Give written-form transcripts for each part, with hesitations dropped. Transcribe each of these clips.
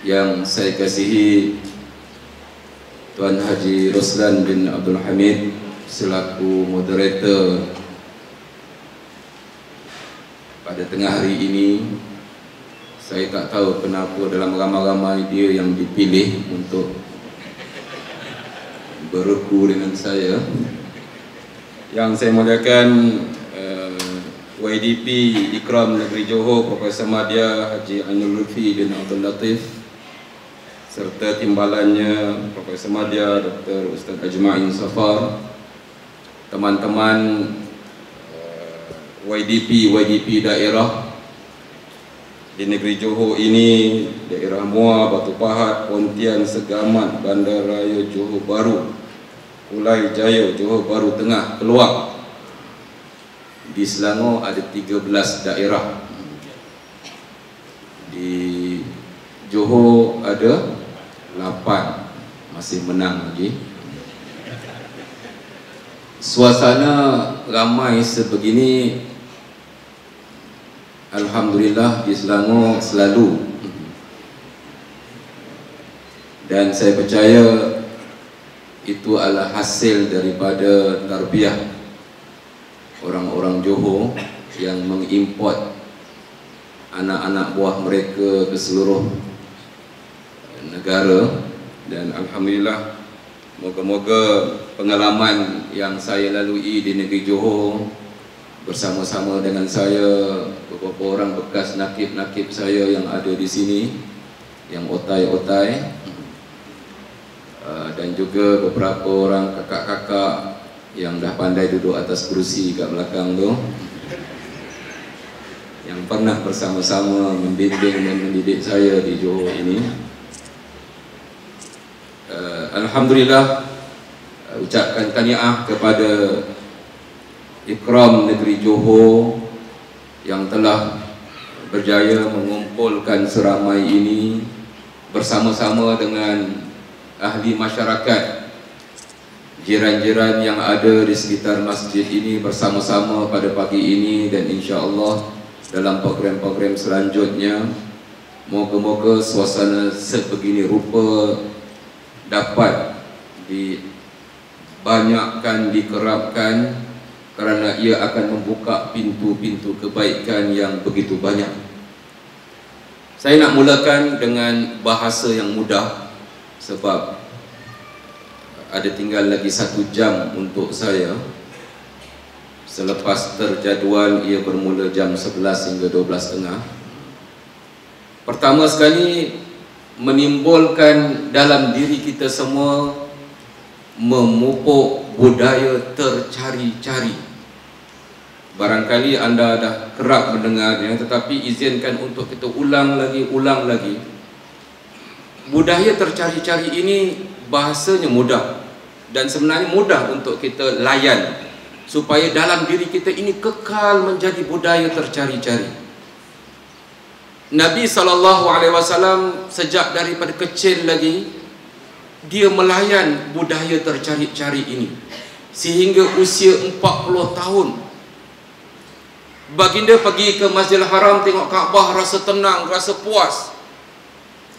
yang saya kasihi Tuan Haji Roslan bin Abdul Hamid selaku moderator pada tengah hari ini. Saya tak tahu kenapa dalam ramai-ramai dia yang dipilih untuk berku dengan saya. Yang saya muliakan YDP Ikram Negeri Johor Profesor Madya Haji Ainul Lutfi bin Abdul Latif, serta timbalannya Profesor Madya Dr. Ustaz Ajma'in Safar, teman-teman YDP daerah di negeri Johor ini, daerah Muar, Batu Pahat, Pontian, Segamat, Bandaraya Johor Bahru, Kulai Jaya, Johor Bahru Tengah, Keluar. Di Selangor ada 13 daerah. Di Johor ada 8, masih menang lagi. Suasana ramai sebegini, alhamdulillah di Selangor selalu. Dan saya percaya itu adalah hasil daripada tarbiyah orang-orang Johor yang mengimport anak-anak buah mereka ke seluruh negara. Dan alhamdulillah, moga-moga pengalaman yang saya lalui di negeri Johor bersama-sama dengan saya, beberapa orang bekas nakib-nakib saya yang ada di sini, yang otai-otai, dan juga beberapa orang kakak-kakak yang dah pandai duduk atas kerusi kat belakang tu, yang pernah bersama-sama membimbing dan mendidik saya di Johor ini. Alhamdulillah, ucapkan tahniah kepada Ikram Negeri Johor yang telah berjaya mengumpulkan seramai ini bersama-sama dengan ahli masyarakat, jiran-jiran yang ada di sekitar masjid ini bersama-sama pada pagi ini. Dan insya-Allah dalam program-program selanjutnya, moga-moga suasana sebegini rupa dapat dibanyakkan, dikerapkan, kerana ia akan membuka pintu-pintu kebaikan yang begitu banyak. Saya nak mulakan dengan bahasa yang mudah sebab ada tinggal lagi 1 jam untuk saya. Selepas terjadual ia bermula jam 11 hingga 12.30. Pertama sekali, menimbulkan dalam diri kita semua, memupuk budaya tercari-cari. Barangkali anda dah kerap mendengarnya, tetapi izinkan untuk kita ulang lagi. Budaya tercari-cari ini bahasanya mudah, dan sebenarnya mudah untuk kita layan, supaya dalam diri kita ini kekal menjadi budaya tercari-cari. Nabi SAW sejak daripada kecil lagi, dia melayan budaya tercari-cari ini sehingga usia 40 tahun. Baginda pergi ke Masjidil Haram, tengok Kaabah, rasa tenang, rasa puas,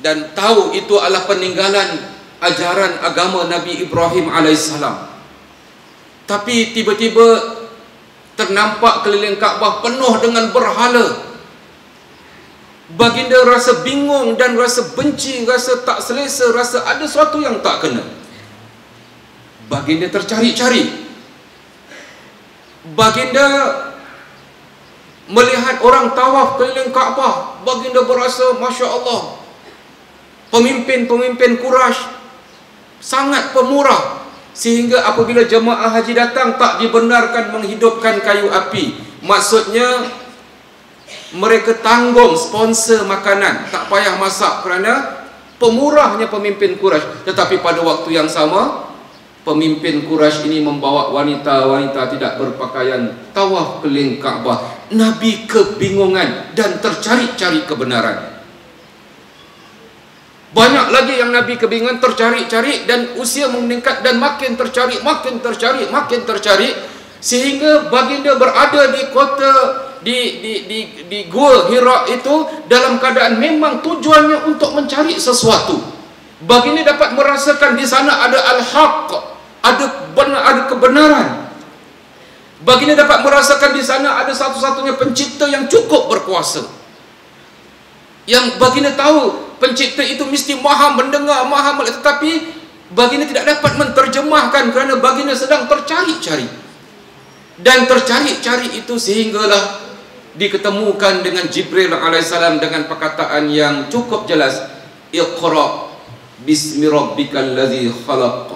dan tahu itu adalah peninggalan ajaran agama Nabi Ibrahim alaihissalam. Tapi tiba-tiba ternampak keliling Kaabah penuh dengan berhala. Baginda rasa bingung dan rasa benci, rasa tak selesa, rasa ada sesuatu yang tak kena. Baginda tercari-cari. Baginda melihat orang tawaf keliling Kaabah. Baginda berasa, Masya Allah, pemimpin-pemimpin Quraisy sangat pemurah, sehingga apabila jemaah haji datang tak dibenarkan menghidupkan kayu api. Maksudnya mereka tanggung sponsor makanan, tak payah masak kerana pemurahnya pemimpin Quraisy. Tetapi pada waktu yang sama, pemimpin Quraisy ini membawa wanita-wanita tidak berpakaian tawaf keliling Kaabah. Nabi kebingungan dan tercari-cari kebenaran. Banyak lagi yang Nabi kebingungan, tercari-cari, dan usia meningkat dan makin tercari, sehingga baginda berada di kota di Gua Hira itu dalam keadaan memang tujuannya untuk mencari sesuatu. Baginda dapat merasakan di sana ada al-haq, ada kebenaran. Baginda dapat merasakan di sana ada satu-satunya pencipta yang cukup berkuasa. Yang baginda tahu pencipta itu mesti maha mendengar, maha melihat, tetapi baginda tidak dapat menterjemahkan kerana baginda sedang tercari-cari. Dan tercari-cari itu sehinggalah diketemukan dengan Jibril alaihissalam dengan perkataan yang cukup jelas, Iqra bismi rabbikal ladzi khalaq.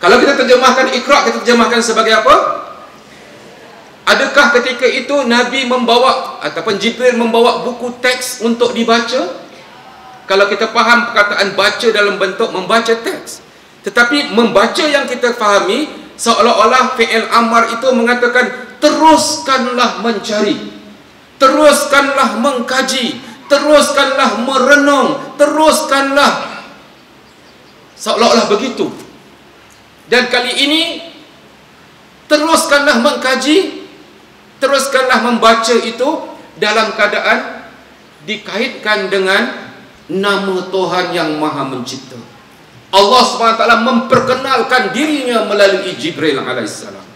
Kalau kita terjemahkan Iqra, kita terjemahkan sebagai apa? Adakah ketika itu Nabi membawa ataupun Jibril membawa buku teks untuk dibaca? Kalau kita faham perkataan baca dalam bentuk membaca teks. Tetapi membaca yang kita fahami seolah-olah fi'il amar itu mengatakan teruskanlah mencari, teruskanlah mengkaji, teruskanlah merenung, teruskanlah, seolah-olah begitu. Dan kali ini teruskanlah mengkaji, teruskanlah membaca itu dalam keadaan dikaitkan dengan nama Tuhan yang Maha Mencipta. Allah SWT memperkenalkan dirinya melalui Jibril alaihissalam.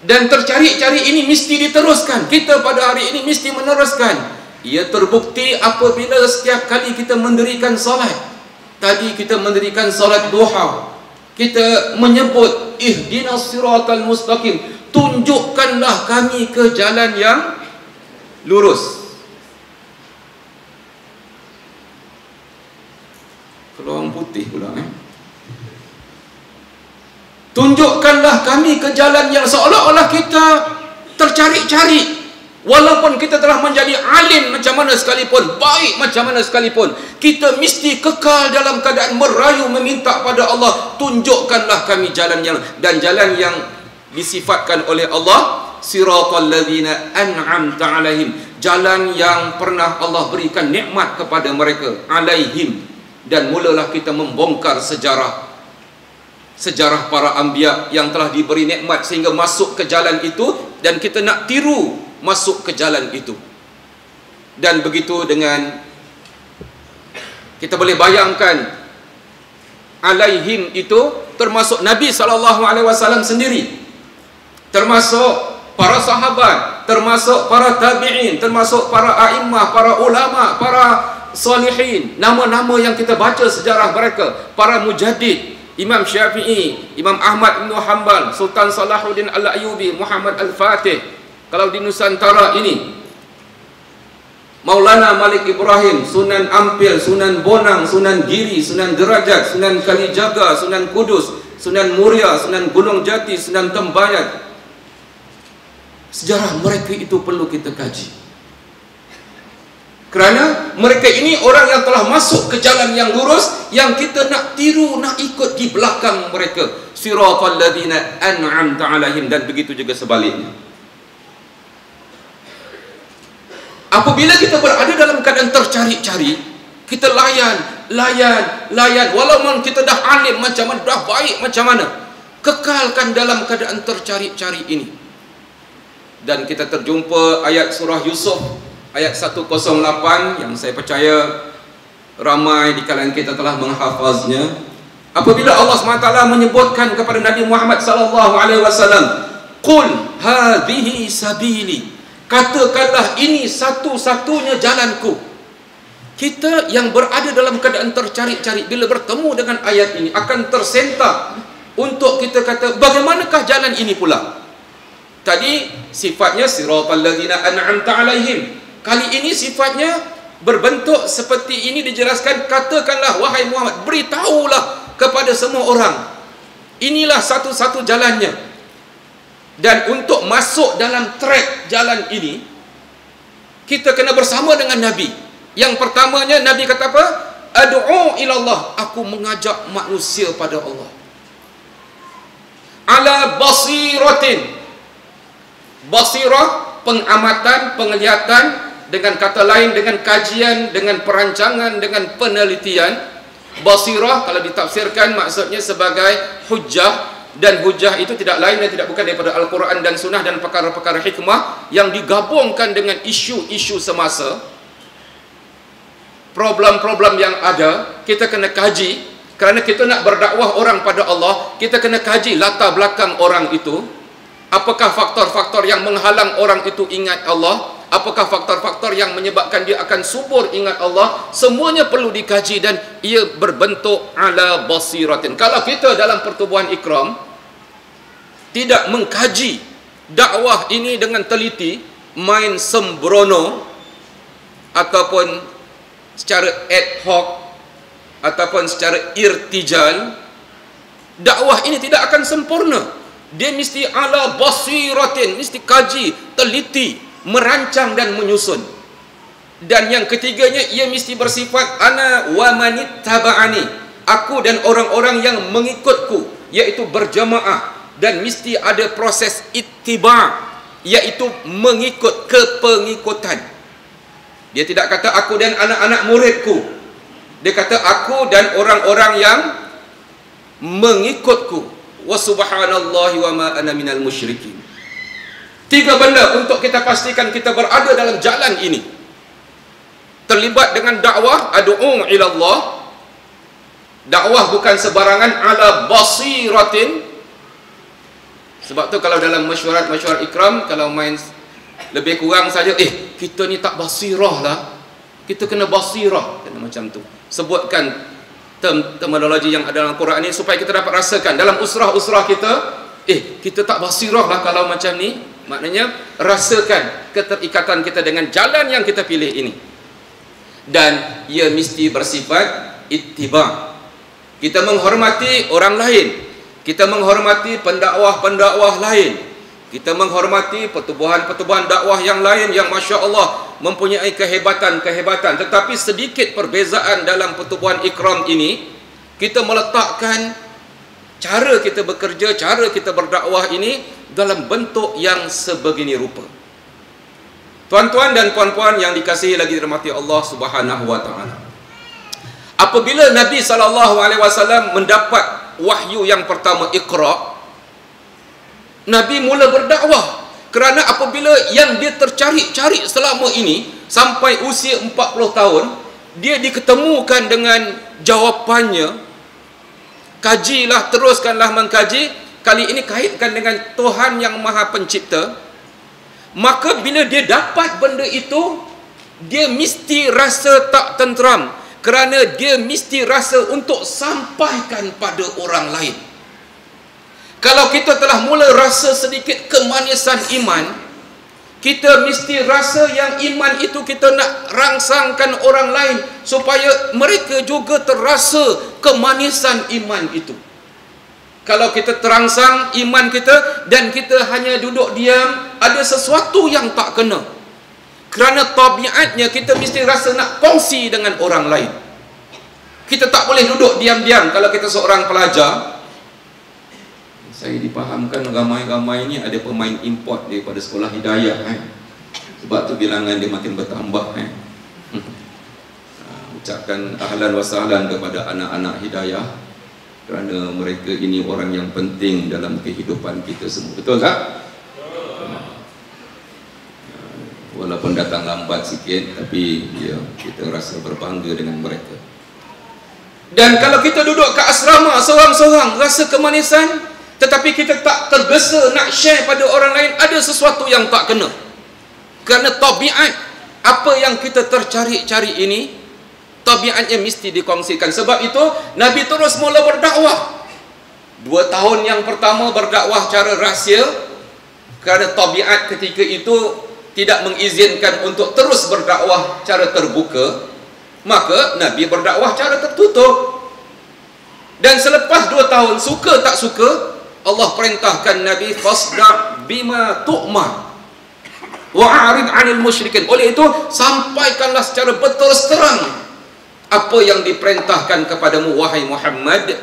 Dan tercari-cari ini mesti diteruskan. Kita pada hari ini mesti meneruskan. Ia terbukti apabila setiap kali kita mendirikan solat. Tadi kita mendirikan solat duha, kita menyebut ihdinas siratal mustaqim, tunjukkanlah kami ke jalan yang lurus. Kalau orang putih pula tunjukkanlah kami ke jalan yang, seolah-olah kita tercari-cari. Walaupun kita telah menjadi alim macam mana sekalipun, baik macam mana sekalipun, kita mesti kekal dalam keadaan merayu meminta pada Allah, tunjukkanlah kami jalan yang, dan jalan yang disifatkan oleh Allah siratal ladzina an'amta alaihim, jalan yang pernah Allah berikan nikmat kepada mereka, alaihim. Dan mulalah kita membongkar sejarah para anbiya yang telah diberi nikmat sehingga masuk ke jalan itu, dan kita nak tiru masuk ke jalan itu. Dan begitu dengan, kita boleh bayangkan alaihim itu termasuk Nabi SAW sendiri, termasuk para sahabat, termasuk para tabi'in, termasuk para a'immah, para ulama, para salihin, nama-nama yang kita baca sejarah mereka, para mujaddid, Imam Syafi'i, Imam Ahmad bin Hanbal, Sultan Salahuddin Al-Ayyubi, Muhammad Al-Fatih. Kalau di Nusantara ini, Maulana Malik Ibrahim, Sunan Ampel, Sunan Bonang, Sunan Giri, Sunan Derajat, Sunan Kalijaga, Sunan Kudus, Sunan Muria, Sunan Gunung Jati, Sunan Tembayat. Sejarah mereka itu perlu kita kaji, kerana mereka ini orang yang telah masuk ke jalan yang lurus, yang kita nak tiru, nak ikut di belakang mereka. Siratal ladzina an'amta alaihim. Dan begitu juga sebaliknya. Apabila kita berada dalam keadaan tercari-cari, kita layan, walaupun kita dah alim macam mana, dah baik macam mana, kekalkan dalam keadaan tercari-cari ini. Dan kita terjumpa ayat surah Yusuf ayat 108 yang saya percaya ramai di kalangan kita telah menghafaznya. Apabila Allah SWT menyebutkan kepada Nabi Muhammad SAW, "Qul hadhihi sabili," katakanlah ini satu-satunya jalanku. Kita yang berada dalam keadaan tercari-cari, bila bertemu dengan ayat ini akan tersentak untuk kita kata, bagaimanakah jalan ini pula? Tadi sifatnya siratal ladzina an'amta alaihim. Kali ini sifatnya berbentuk seperti ini dijelaskan, katakanlah wahai Muhammad, beritahulah kepada semua orang, inilah satu-satu jalannya. Dan untuk masuk dalam trek jalan ini, kita kena bersama dengan Nabi. Yang pertamanya Nabi kata apa? Ad'u ilallah, aku mengajak manusia pada Allah. Ala basiratin, basirah, pengamatan, penglihatan. Dengan kata lain, dengan kajian, dengan perancangan, dengan penelitian. Basirah kalau ditafsirkan maksudnya sebagai hujjah, dan hujah itu tidak lain dan tidak bukan daripada Al-Quran dan Sunnah dan perkara-perkara hikmah yang digabungkan dengan isu-isu semasa. Problem-problem yang ada kita kena kaji. Kerana kita nak berdakwah orang pada Allah, kita kena kaji latar belakang orang itu. Apakah faktor-faktor yang menghalang orang itu ingat Allah? Apakah faktor-faktor yang menyebabkan dia akan subur ingat Allah? Semuanya perlu dikaji dan ia berbentuk ala basiratin. Kalau kita dalam pertubuhan Ikram tidak mengkaji dakwah ini dengan teliti, main sembrono ataupun secara ad hoc ataupun secara irtijal, dakwah ini tidak akan sempurna. Dia mesti ala basiratin, mesti kaji, teliti, merancang dan menyusun. Dan yang ketiganya, ia mesti bersifat ana wa manittaba'ani, aku dan orang-orang yang mengikutku, iaitu berjamaah. Dan mesti ada proses ittiba', iaitu mengikut, kepengikutan. Dia tidak kata aku dan anak-anak muridku, dia kata aku dan orang-orang yang mengikutku. Wa subhanallahi wa ma ana minal musyrikin. 3 benda untuk kita pastikan kita berada dalam jalan ini. Terlibat dengan dakwah, ad'u ila Allah. Dakwah bukan sebarangan, ala basiratin. Sebab tu kalau dalam mesyuarat Ikram, kalau main lebih kurang saja, kita ni tak basirah lah, kita kena basirah, kena macam tu. Sebutkan terminologi yang ada dalam Quran ini supaya kita dapat rasakan dalam usrah-usrah kita, kita tak basirah lah kalau macam ni. Maknanya rasakan keterikatan kita dengan jalan yang kita pilih ini. Dan ia mesti bersifat ittiba'. Kita menghormati orang lain, kita menghormati pendakwah-pendakwah lain, kita menghormati pertubuhan-pertubuhan dakwah yang lain yang Masya Allah mempunyai kehebatan-kehebatan. Tetapi sedikit perbezaan dalam pertubuhan Ikram ini, kita meletakkan cara kita bekerja, cara kita berdakwah ini dalam bentuk yang sebegini rupa. Tuan-tuan dan puan-puan yang dikasihi lagi dirahmati Allah Subhanahu wa taala. Apabila Nabi SAW mendapat wahyu yang pertama, Iqra, Nabi mula berdakwah. Kerana apabila yang dia tercari-cari selama ini sampai usia 40 tahun, dia diketemukan dengan jawapannya. Kajilah, teruskanlah mengkaji. Kali ini kaitkan dengan Tuhan yang Maha Pencipta. Maka bila dia dapat benda itu, dia mesti rasa tak tenteram, kerana dia mesti rasa untuk sampaikan pada orang lain. Kalau kita telah mula rasa sedikit kemanisan iman, kita mesti rasa yang iman itu kita nak rangsangkan orang lain supaya mereka juga terasa kemanisan iman itu. Kalau kita terangsang iman kita dan kita hanya duduk diam, ada sesuatu yang tak kena. Kerana tabiatnya kita mesti rasa nak kongsi dengan orang lain. Kita tak boleh duduk diam-diam. Kalau kita seorang pelajar, saya dipahamkan ramai-ramai ni ada pemain import daripada sekolah Hidayah, sebab tu bilangan dia makin bertambah. Ucapkan ahlan wa sahlan kepada anak-anak Hidayah, kerana mereka ini orang yang penting dalam kehidupan kita semua. Betul tak? Walaupun datang lambat sikit, tapi kita rasa berbangga dengan mereka. Dan kalau kita duduk ke asrama seorang-seorang, rasa kemanisan, tetapi kita tak tergesa nak share pada orang lain, ada sesuatu yang tak kena. Kerana tabiat apa yang kita tercari-cari ini, tabiatnya mesti dikongsikan. Sebab itu Nabi terus mula berdakwah. 2 tahun yang pertama berdakwah cara rahsia, kerana tabiat ketika itu tidak mengizinkan untuk terus berdakwah cara terbuka. Maka Nabi berdakwah cara tertutup. Dan selepas 2 tahun, suka tak suka, Allah perintahkan Nabi, fasda' bima tu'mar wa'arid 'anil musyrikin. Oleh itu, sampaikanlah secara berterus terang apa yang diperintahkan kepadamu wahai Muhammad,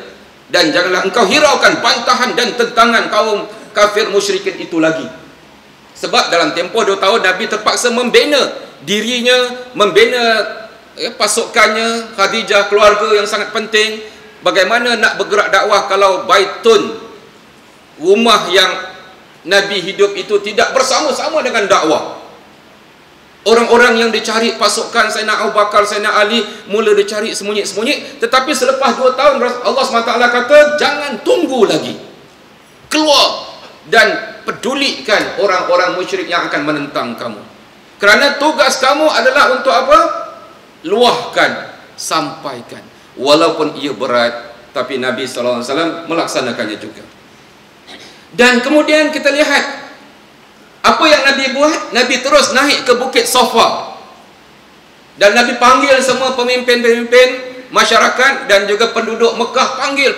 dan janganlah engkau hiraukan bantahan dan tentangan kaum kafir musyrikin itu lagi. Sebab dalam tempoh 2 tahun Nabi terpaksa membina dirinya, membina pasukannya, Khadijah, keluarga yang sangat penting. Bagaimana nak bergerak dakwah kalau baitun rumah yang Nabi hidup itu tidak bersama-sama dengan dakwah. Orang-orang yang dicari pasukan Sayyidina Abu Bakar, Sayyidina Ali, mula dicari sembunyi-sembunyi. Tetapi selepas 2 tahun Allah SWT kata, jangan tunggu lagi, keluar dan pedulikan orang-orang musyrik yang akan menentang kamu. Kerana tugas kamu adalah untuk apa? Luahkan, sampaikan. Walaupun ia berat, tapi Nabi SAW melaksanakannya juga. Dan kemudian kita lihat apa yang Nabi buat. Nabi terus naik ke Bukit Safa, dan Nabi panggil semua pemimpin-pemimpin masyarakat dan juga penduduk Mekah, panggil.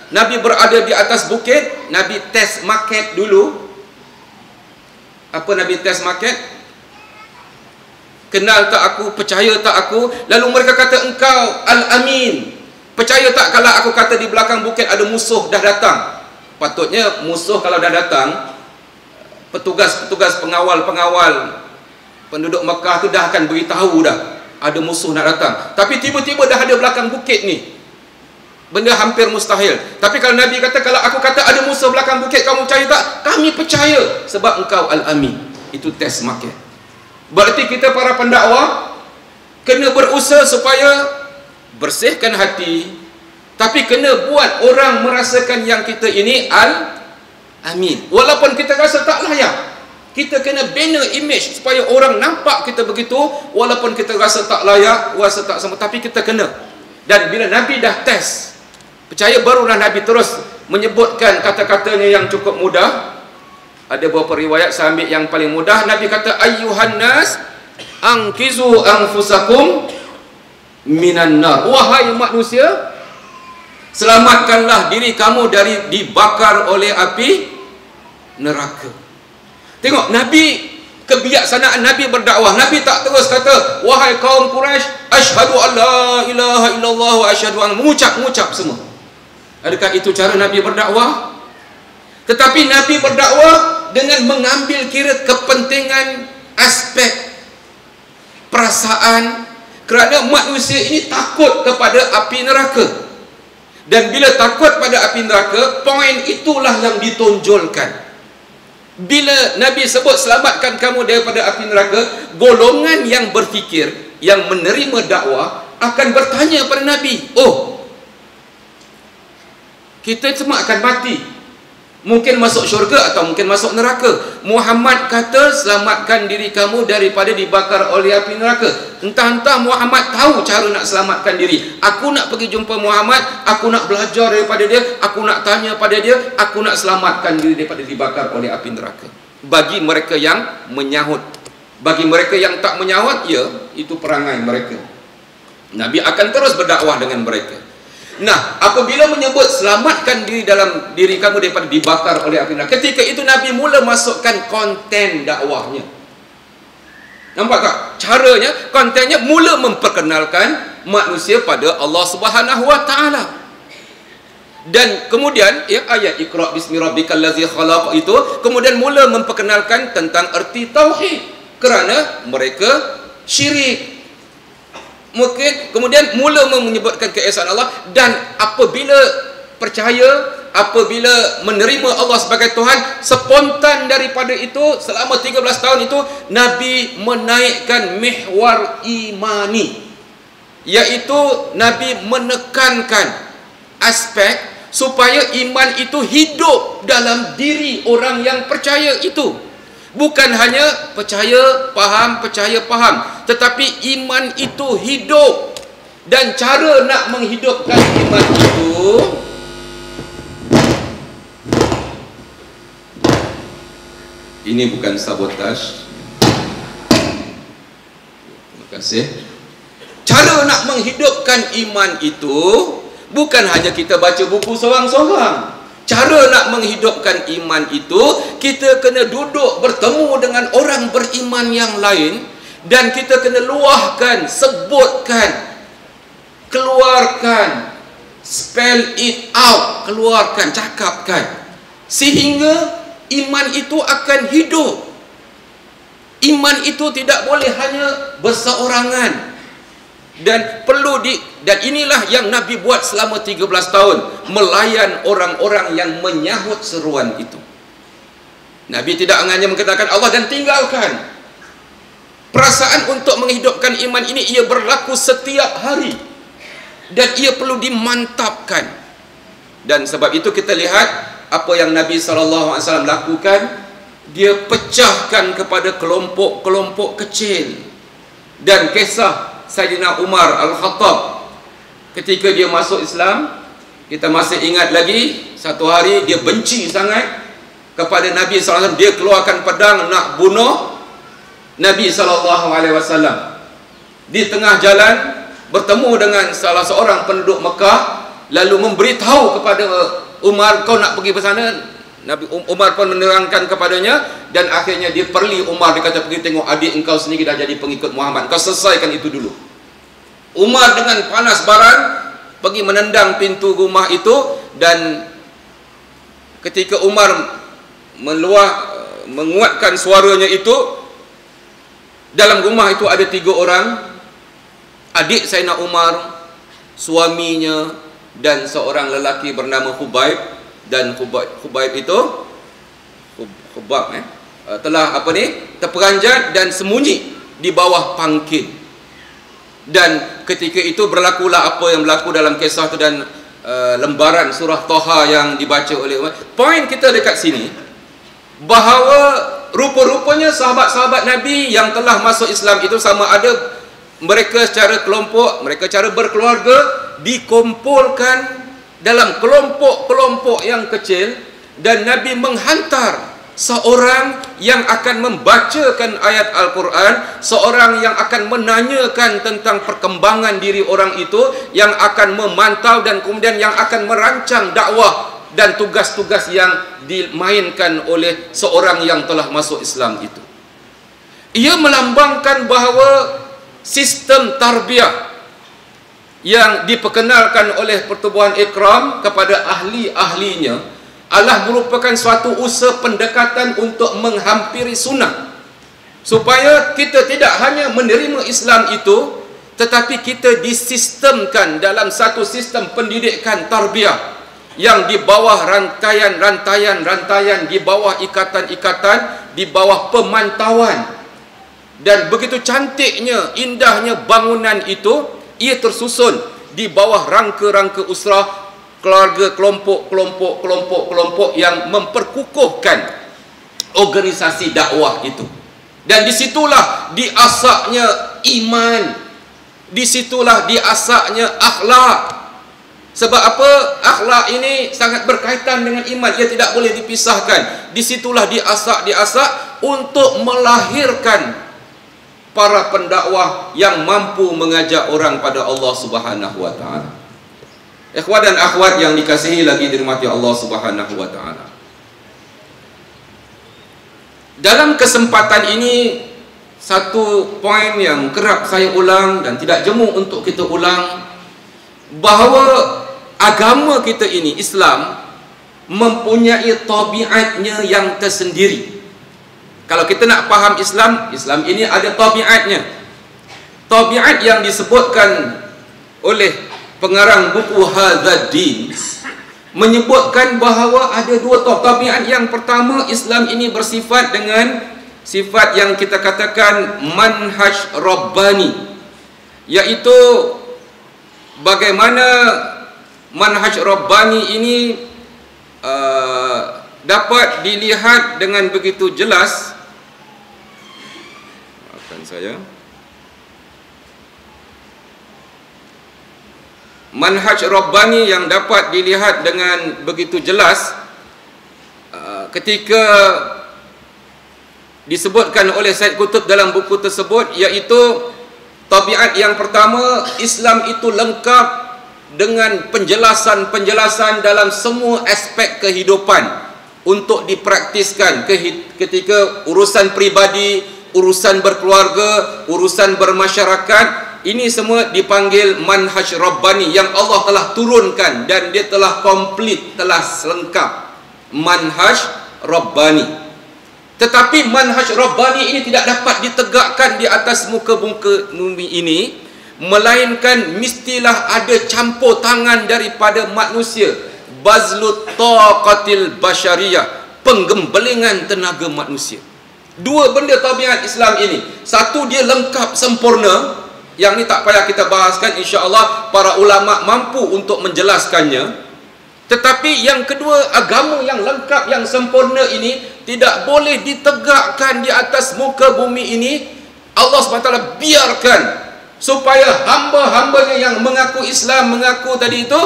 Nabi berada di atas bukit. Nabi test market dulu. Apa Nabi test market? Kenal tak aku? Percaya tak aku? Lalu mereka kata, engkau Al-Amin, percaya tak kalau aku kata di belakang bukit ada musuh dah datang? Patutnya musuh kalau dah datang, petugas-petugas pengawal penduduk Mekah tu dah akan beritahu dah ada musuh nak datang. Tapi tiba-tiba dah ada belakang bukit ni, benda hampir mustahil. Tapi kalau Nabi kata, kalau aku kata ada musuh belakang bukit, kamu percaya tak? Kami percaya, sebab engkau Al-Amin. Itu test market. Berarti kita para pendakwah kena berusaha supaya bersihkan hati, tapi kena buat orang merasakan yang kita ini Al-Amin. Walaupun kita rasa tak layak, kita kena bina image supaya orang nampak kita begitu. Walaupun kita rasa tak layak, rasa tak sama, tapi kita kena. Dan bila Nabi dah test, percaya, barulah Nabi terus menyebutkan kata-katanya yang cukup mudah. Ada beberapa riwayat, saya ambil yang paling mudah. Nabi kata, ayyuhan nas ankizu anfusakum minan nar. Wahai manusia, selamatkanlah diri kamu dari dibakar oleh api neraka. Tengok Nabi, kebijaksanaan Nabi berdakwah. Nabi tak terus kata, wahai kaum Quraisy, asyhadu an la ilaha illallah wa asyhadu an, mengucap semua. Adakah itu cara Nabi berdakwah? Tetapi Nabi berdakwah dengan mengambil kira kepentingan aspek perasaan, kerana manusia ini takut kepada api neraka. Dan bila takut pada api neraka, poin itulah yang ditonjolkan. Bila Nabi sebut selamatkan kamu daripada api neraka, golongan yang berfikir, yang menerima dakwah akan bertanya pada Nabi, oh, kita semua akan mati, mungkin masuk syurga atau mungkin masuk neraka. Muhammad kata selamatkan diri kamu daripada dibakar oleh api neraka. Entah-entah Muhammad tahu cara nak selamatkan diri. Aku nak pergi jumpa Muhammad, aku nak belajar daripada dia, aku nak tanya pada dia, aku nak selamatkan diri daripada dibakar oleh api neraka. Bagi mereka yang menyahut. Bagi mereka yang tak menyahut, ya, itu perangai mereka. Nabi akan terus berdakwah dengan mereka. Nah, apabila menyebut selamatkan diri dalam diri kamu daripada dibakar oleh api neraka, ketika itu Nabi mula masukkan konten dakwahnya. Nampak tak? Caranya, kontennya mula memperkenalkan manusia pada Allah Subhanahu wa taala. Dan kemudian ya, ayat Iqra bismi rabbikal ladzi khalaq itu kemudian mula memperkenalkan tentang erti tauhid, kerana mereka syirik. Mungkin kemudian mula menyebutkan keesaan Allah. Dan apabila percaya, apabila menerima Allah sebagai Tuhan, spontan daripada itu, selama 13 tahun itu Nabi menaikkan mihwar imani, iaitu Nabi menekankan aspek supaya iman itu hidup dalam diri orang yang percaya itu. Bukan hanya percaya, faham, tetapi iman itu hidup. Dan cara nak menghidupkan iman itu, ini bukan sabotaj. Terima kasih. Cara nak menghidupkan iman itu bukan hanya kita baca buku seorang-seorang. Cara nak menghidupkan iman itu, kita kena duduk bertemu dengan orang beriman yang lain, dan kita kena luahkan, sebutkan, keluarkan, spell it out, keluarkan, cakapkan, sehingga iman itu akan hidup. Iman itu tidak boleh hanya berseorangan. Dan inilah yang Nabi buat selama 13 tahun, melayan orang-orang yang menyahut seruan itu. Nabi tidak hanya mengatakan Allah dan tinggalkan. Perasaan untuk menghidupkan iman ini ia berlaku setiap hari, dan ia perlu dimantapkan. Dan sebab itu kita lihat apa yang Nabi SAW lakukan. Dia pecahkan kepada kelompok-kelompok kecil. Dan kisah Sayyidina Umar Al-Khattab ketika dia masuk Islam, kita masih ingat lagi, satu hari dia benci sangat kepada Nabi SAW. Dia keluarkan pedang nak bunuh Nabi SAW. Di tengah jalan bertemu dengan salah seorang penduduk Mekah, lalu memberitahu kepada Umar, kau nak pergi ke sana. Nabi Umar pun menerangkan kepadanya, dan akhirnya dia perli Umar. Dia kata, pergi tengok adik engkau sendiri dah jadi pengikut Muhammad, kau selesaikan itu dulu. Umar dengan panas baran pergi menendang pintu rumah itu, dan ketika Umar menguatkan suaranya itu, dalam rumah itu ada 3 orang, adik Sayyidina Umar, suaminya, dan seorang lelaki bernama Khubayb. Dan Khubayb itu telah terperanjat dan sembunyi di bawah pangkil. Dan ketika itu berlakulah apa yang berlaku dalam kisah itu, dan lembaran surah Taha yang dibaca oleh Umar. Poin kita dekat sini, bahawa rupa-rupanya sahabat-sahabat Nabi yang telah masuk Islam itu, sama ada mereka secara kelompok, mereka cara berkeluarga, dikumpulkan dalam kelompok-kelompok yang kecil, dan Nabi menghantar seorang yang akan membacakan ayat Al-Quran, seorang yang akan menanyakan tentang perkembangan diri orang itu, yang akan memantau dan kemudian yang akan merancang dakwah dan tugas-tugas yang dimainkan oleh seorang yang telah masuk Islam itu. Ia melambangkan bahawa sistem tarbiyah yang diperkenalkan oleh Pertubuhan Ikram kepada ahli-ahlinya adalah merupakan suatu usaha pendekatan untuk menghampiri sunnah, supaya kita tidak hanya menerima Islam itu, tetapi kita disistemkan dalam satu sistem pendidikan tarbiyah yang di bawah rantaian-rantaian, di bawah ikatan-ikatan, di bawah pemantauan. Dan begitu cantiknya, indahnya bangunan itu, ia tersusun di bawah rangka-rangka usrah, keluarga, kelompok yang memperkukuhkan organisasi dakwah itu. Dan disitulah diasaknya iman, disitulah diasaknya akhlak. Sebab apa? Akhlak ini sangat berkaitan dengan iman, ia tidak boleh dipisahkan. Disitulah diasak untuk melahirkan para pendakwah yang mampu mengajak orang pada Allah Subhanahu wa taala. Ikhwan dan akhwat yang dikasihi lagi dirahmati Allah Subhanahu wa taala. Dalam kesempatan ini, satu poin yang kerap saya ulang dan tidak jemu untuk kita ulang, bahawa agama kita ini, Islam, mempunyai tabiatnya yang tersendiri. Kalau kita nak faham Islam, Islam ini ada tabiatnya. Tabiat yang disebutkan oleh pengarang buku Hadzal Din menyebutkan bahawa ada 2 tabiat. Yang pertama, Islam ini bersifat dengan sifat yang kita katakan manhaj rabbani, iaitu bagaimana manhaj rabbani ini dapat dilihat dengan begitu jelas. Maafkan saya. Manhaj rabbani yang dapat dilihat dengan begitu jelas ketika disebutkan oleh Said Qutb dalam buku tersebut, iaitu tabiat yang pertama, Islam itu lengkap dengan penjelasan-penjelasan dalam semua aspek kehidupan untuk dipraktiskan ketika urusan pribadi, urusan berkeluarga, urusan bermasyarakat. Ini semua dipanggil manhaj rabbani yang Allah telah turunkan, dan dia telah komplit, telah lengkap. Manhaj rabbani. Tetapi manhaj rabbani ini tidak dapat ditegakkan di atas muka bumi ini melainkan mestilah ada campur tangan daripada manusia. Bazlut taqatil basyariyah, penggembelingan tenaga manusia. Dua benda tabiat Islam ini. Satu, dia lengkap sempurna. Yang ni tak payah kita bahaskan, insya-Allah para ulama mampu untuk menjelaskannya. Tetapi yang kedua, agama yang lengkap, yang sempurna ini tidak boleh ditegakkan di atas muka bumi ini. Allah SWT biarkan supaya hamba-hambanya yang mengaku Islam, mengaku tadi itu,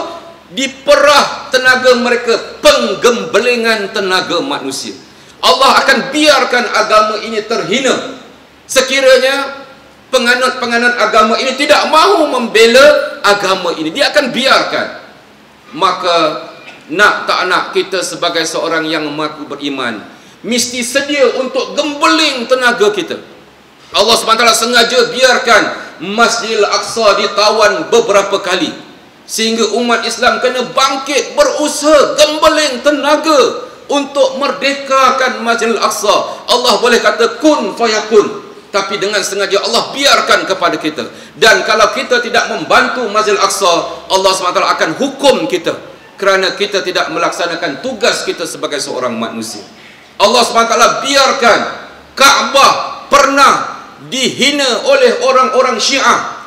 diperah tenaga mereka, penggembelingan tenaga manusia. Allah akan biarkan agama ini terhina sekiranya penganut-penganut agama ini tidak mahu membela agama ini. Dia akan biarkan. Maka nak tak nak, kita sebagai seorang yang mengaku beriman mesti sedia untuk gembeling tenaga kita. Allah SWT sengaja biarkan Masjidil Aqsa ditawan beberapa kali, sehingga umat Islam kena bangkit berusaha gembeling tenaga untuk merdekakan Masjidil Aqsa. Allah boleh kata kun fayakun, tapi dengan sengaja Allah biarkan kepada kita. Dan kalau kita tidak membantu Masjidil Aqsa, Allah SWT akan hukum kita kerana kita tidak melaksanakan tugas kita sebagai seorang manusia. Allah SWT biarkan Kaabah pernah dihina oleh orang-orang Syiah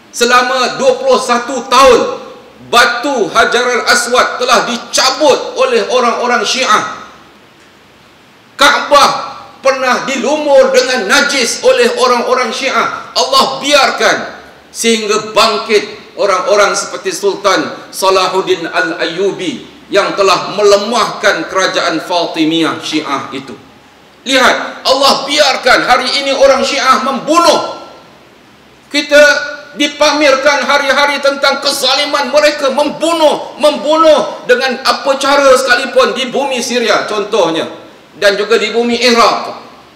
selama 21 tahun. Batu Hajarul Aswad telah dicabut oleh orang-orang Syiah. Kaabah pernah dilumur dengan najis oleh orang-orang Syiah. Allah biarkan sehingga bangkit orang-orang seperti Sultan Salahuddin Al-Ayyubi yang telah melemahkan kerajaan Fatimiyah Syiah itu. Lihat, Allah biarkan hari ini orang Syiah membunuh. Kita dipamerkan hari-hari tentang kezaliman mereka, membunuh dengan apa cara sekalipun di bumi Syria contohnya, dan juga di bumi Iraq.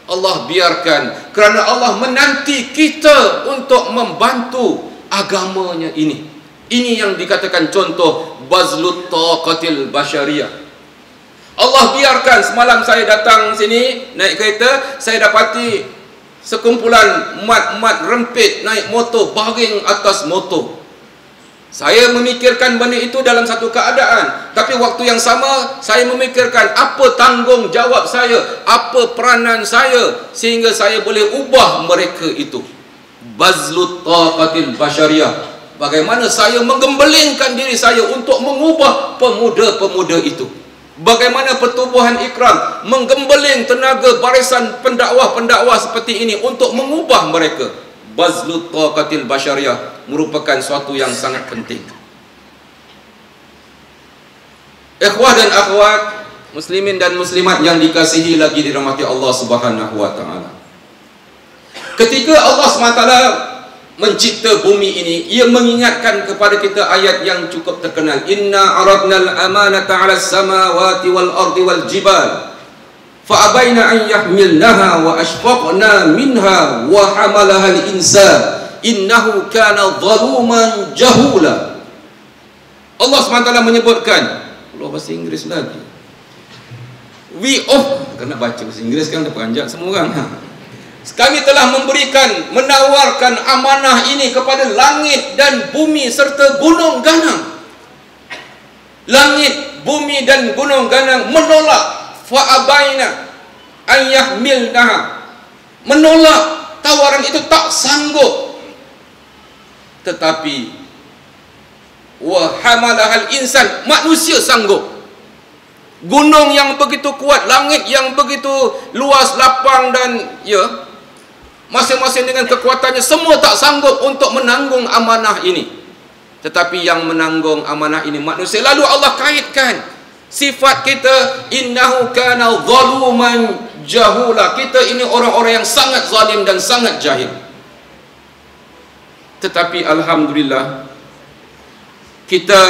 Allah biarkan kerana Allah menanti kita untuk membantu agamanya ini. Ini yang dikatakan contoh bazlut taqatil basyariyah. Allah biarkan. Semalam saya datang sini naik kereta, saya dapati sekumpulan mat-mat rempit naik motor, baring atas motor. Saya memikirkan benda itu dalam satu keadaan, tapi waktu yang sama saya memikirkan apa tanggungjawab saya, apa peranan saya, sehingga saya boleh ubah mereka itu. Bazlut taqatil basyariyah, bagaimana saya menggembelingkan diri saya untuk mengubah pemuda-pemuda itu. Bagaimana pertubuhan Ikram menggembeling tenaga barisan pendakwah-pendakwah seperti ini untuk mengubah mereka. Bazlut taqatil basyariyah merupakan suatu yang sangat penting. Ikhwah dan akhwat, muslimin dan muslimat yang dikasihi lagi dirahmati Allah Subhanahu wa taala. Ketika Allah SWT mencipta bumi ini, ia mengingatkan kepada kita ayat yang cukup terkenal. Inna aradnal amanata 'alas samawati wal ardi wal jibal fa abaina an yahmilnaha wa ashfaqna minha wa hamalaha al-insan innahu kana zaluman jahula. Allah SWT menyebutkan, Allah bahasa Inggeris lagi. Kena baca bahasa Inggeris kan dah peranjak semua orang. Kami telah memberikan, menawarkan amanah ini kepada langit dan bumi serta gunung ganang. Langit, bumi dan gunung ganang menolak. Fa'abaina an yahmilnaha, menolak tawaran itu, tak sanggup. Tetapi wa hamalahal insan, manusia sanggup. Gunung yang begitu kuat, langit yang begitu luas, lapang dan masing-masing dengan kekuatannya, semua tak sanggup untuk menanggung amanah ini. Tetapi yang menanggung amanah ini manusia. Lalu Allah kaitkan sifat kita, innahu kana zaluman jahula. Kita ini orang-orang yang sangat zalim dan sangat jahil. Tetapi alhamdulillah, kita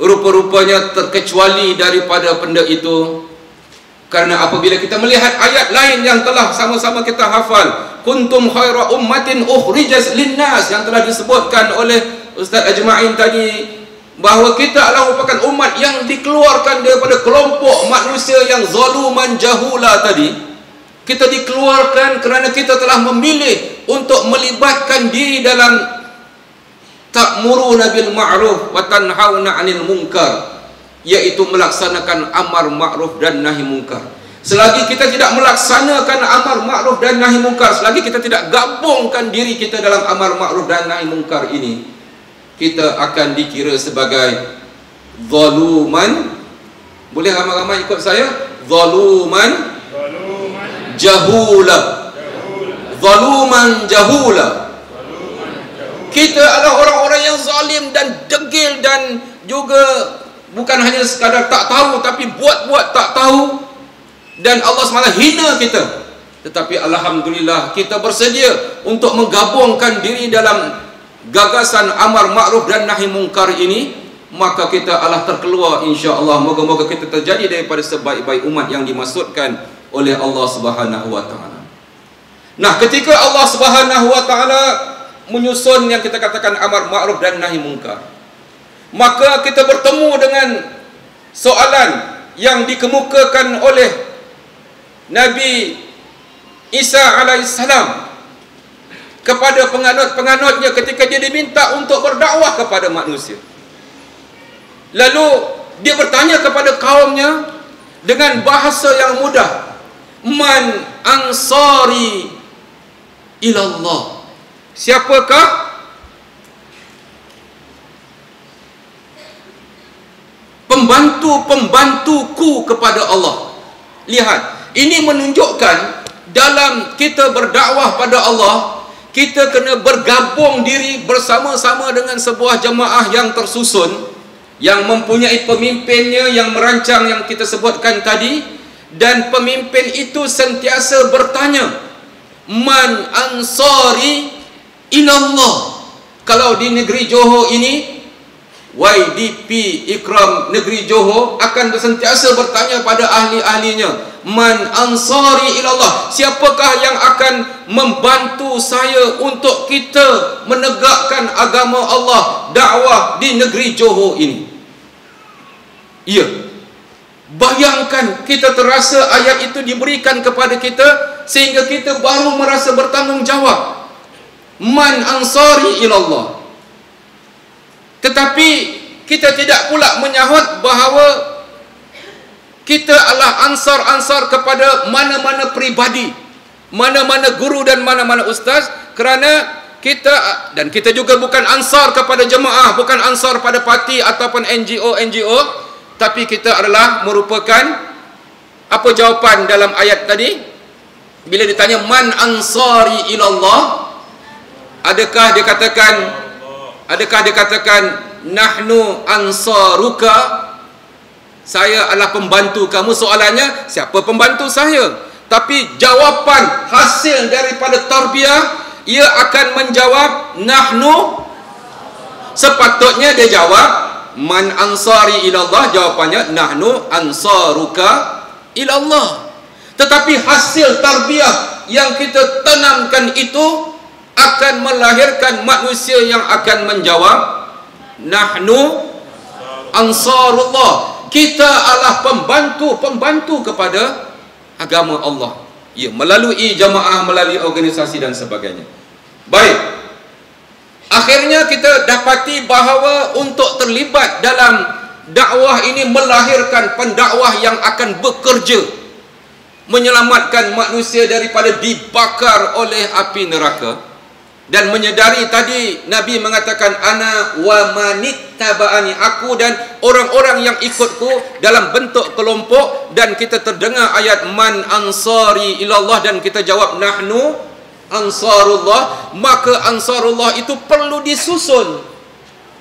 rupa-rupanya terkecuali daripada benda itu. Karena apabila kita melihat ayat lain yang telah sama-sama kita hafal, kuntum khaira ummatin ukhrijat linnas, yang telah disebutkan oleh Ustaz Ajma'in tadi, bahawa kita adalah merupakan umat yang dikeluarkan daripada kelompok manusia yang zaluman jahula tadi. Kita dikeluarkan kerana kita telah memilih untuk melibatkan diri dalam ta'muruna bil ma'ruf wa tanhauna 'anil munkar, yaitu melaksanakan amar ma'ruf dan nahi munkar. Selagi kita tidak melaksanakan amar ma'ruf dan nahi munkar, selagi kita tidak gabungkan diri kita dalam amar ma'ruf dan nahi munkar ini, kita akan dikira sebagai zaluman. Boleh ramai-ramai ikut saya? Zaluman jahula. Zaluman jahula. Kita adalah orang-orang yang zalim dan degil, dan juga bukan hanya sekadar tak tahu, tapi buat-buat tak tahu, dan Allah SWT hina kita. Tetapi alhamdulillah kita bersedia untuk menggabungkan diri dalam gagasan amar ma'ruf dan nahi munkar ini, maka kita adalah terkeluar insya-Allah. Moga-moga kita terjadi daripada sebaik-baik umat yang dimaksudkan oleh Allah Subhanahu wa taala. Nah, ketika Allah Subhanahu wa taala menyusun yang kita katakan amar ma'ruf dan nahi munkar, maka kita bertemu dengan soalan yang dikemukakan oleh Nabi Isa alaihissalam kepada penganut-penganutnya ketika dia diminta untuk berdakwah kepada manusia. Lalu dia bertanya kepada kaumnya dengan bahasa yang mudah, man ansari ilallah, siapakah pembantu-pembantuku kepada Allah. Lihat, ini menunjukkan dalam kita berdakwah pada Allah, kita kena bergabung diri bersama-sama dengan sebuah jemaah yang tersusun, yang mempunyai pemimpinnya yang merancang yang kita sebutkan tadi, dan pemimpin itu sentiasa bertanya, man ansari ilallah. Kalau di negeri Johor ini, YDP Ikram Negeri Johor akan sentiasa bertanya pada ahli-ahlinya, man ansari ilallah, siapakah yang akan membantu saya untuk kita menegakkan agama Allah, dakwah di negeri Johor ini. Ya, bayangkan, kita terasa ayat itu diberikan kepada kita sehingga kita baru merasa bertanggungjawab, man ansari ilallah. Tetapi kita tidak pula menyahut bahawa kita adalah ansar-ansar kepada mana-mana peribadi, mana-mana guru dan mana-mana ustaz, kerana kita juga bukan ansar kepada jemaah, bukan ansar pada parti ataupun NGO, tapi kita adalah merupakan, apa jawapan dalam ayat tadi bila ditanya man ansari ilallah? Adakah dia katakan nahnu ansaruka, saya adalah pembantu kamu? Soalannya, siapa pembantu saya? Tapi jawapan hasil daripada tarbiyah, ia akan menjawab nahnu. Sepatutnya dia jawab man ansari ilallah, jawapannya nahnu ansaruka ilallah. Tetapi hasil tarbiyah yang kita tanamkan itu akan melahirkan manusia yang akan menjawab nahnu ansarullah, kita adalah pembantu kepada agama Allah, ya, melalui jamaah, melalui organisasi dan sebagainya. Baik, akhirnya kita dapati bahawa untuk terlibat dalam dakwah ini melahirkan pendakwah yang akan bekerja menyelamatkan manusia daripada dibakar oleh api neraka. Dan menyedari tadi Nabi mengatakan ana wa manittaba'ani, aku dan orang-orang yang ikutku dalam bentuk kelompok, dan kita terdengar ayat man ansari ilallah dan kita jawab nahnu ansarullah. Maka ansarullah itu perlu disusun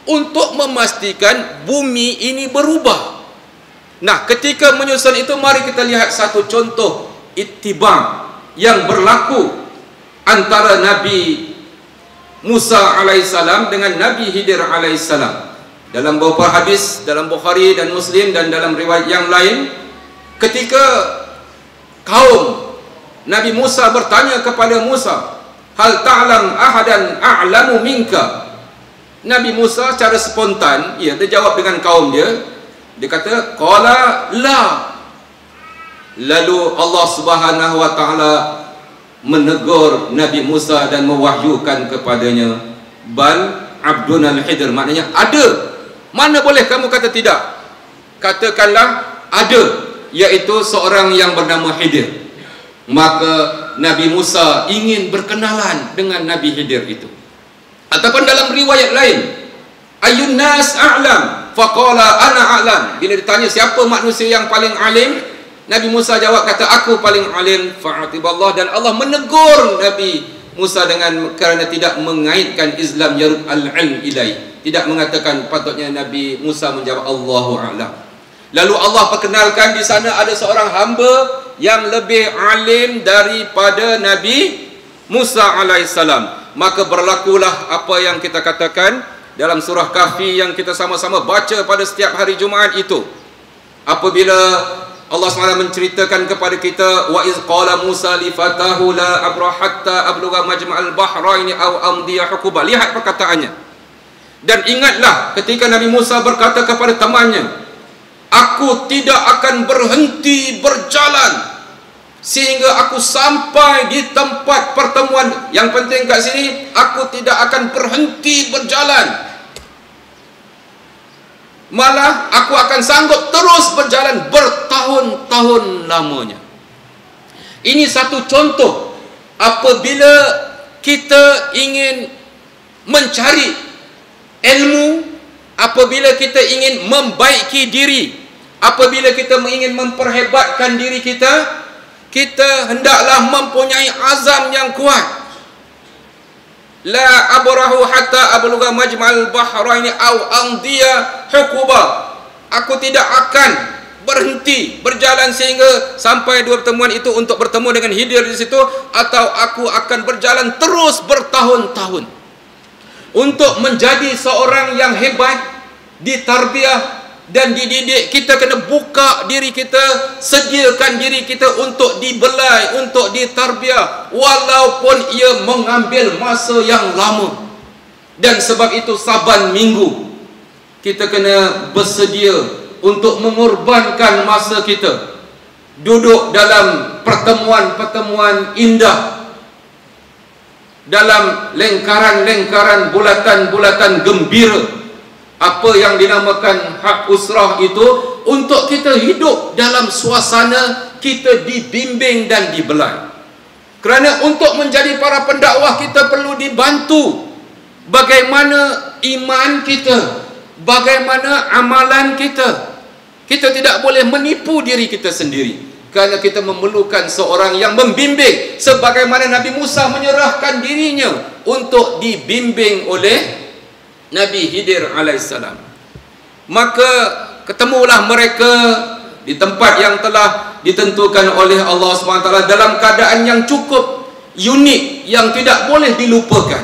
untuk memastikan bumi ini berubah. Nah, ketika menyusun itu, mari kita lihat satu contoh ittiba yang berlaku antara Nabi Musa alaihissalam dengan Nabi Khidir alaihissalam. Dalam beberapa hadis dalam Bukhari dan Muslim dan dalam riwayat yang lain, ketika kaum Nabi Musa bertanya kepada Musa, hal ta'lam ahadan a'lamu minka? Nabi Musa secara spontan, dia jawab dengan kaum dia kata qala la. Lalu Allah Subhanahu wa taala menegur Nabi Musa dan mewahyukan kepadanya, bal abdun al-Khidr, maknanya ada. Mana boleh kamu kata tidak? Katakanlah ada, iaitu seorang yang bernama Khidir. Maka Nabi Musa ingin berkenalan dengan Nabi Khidir itu. Ataupun dalam riwayat lain, ayyun nas a'lam, faqala ana a'lam. Bila ditanya siapa manusia yang paling alim, Nabi Musa jawab, kata aku paling alim. Fa'atiballah, dan Allah menegur Nabi Musa dengan kerana tidak mengaitkan Islam yarud al-ilm ilai, tidak mengatakan. Patutnya Nabi Musa menjawab Allahu a'lam. Lalu Allah perkenalkan di sana ada seorang hamba yang lebih alim daripada Nabi Musa alaihissalam. Maka berlakulah apa yang kita katakan dalam surah Kahfi yang kita sama-sama baca pada setiap hari Jumaat itu. Apabila Allah SWT menceritakan kepada kita, wa iz qala Musa li fatahu la abrah hatta ablugha majma'al bahraini aw amdiya huquba. Lihat perkataannya. Dan ingatlah ketika Nabi Musa berkata kepada temannya, aku tidak akan berhenti berjalan sehingga aku sampai di tempat pertemuan. Yang penting kat sini, aku tidak akan berhenti berjalan, malah aku akan sanggup terus berjalan bertahun-tahun lamanya. Ini satu contoh apabila kita ingin mencari ilmu, apabila kita ingin membaiki diri, apabila kita ingin memperhebatkan diri kita, kita hendaklah mempunyai azam yang kuat. La abrahu hatta ablugha majma'al bahraini aw amdiya huquba. Aku tidak akan berhenti berjalan sehingga sampai dua pertemuan itu untuk bertemu dengan Khidir di situ, atau aku akan berjalan terus bertahun-tahun. Untuk menjadi seorang yang hebat, ditarbiyah dan dididik, kita kena buka diri kita, sediakan diri kita untuk dibelai, untuk ditarbiyah, walaupun ia mengambil masa yang lama. Dan sebab itu saban minggu kita kena bersedia untuk mengorbankan masa kita, duduk dalam pertemuan-pertemuan indah, dalam lingkaran-lingkaran bulatan-bulatan gembira, apa yang dinamakan hak usrah itu, untuk kita hidup dalam suasana kita dibimbing dan dibelai. Kerana untuk menjadi para pendakwah kita perlu dibantu bagaimana iman kita, bagaimana amalan kita. Kita tidak boleh menipu diri kita sendiri, kerana kita memerlukan seorang yang membimbing, sebagaimana Nabi Musa menyerahkan dirinya untuk dibimbing oleh Nabi Khidir alaihissalam. Maka ketemulah mereka di tempat yang telah ditentukan oleh Allah SWT dalam keadaan yang cukup unik, yang tidak boleh dilupakan,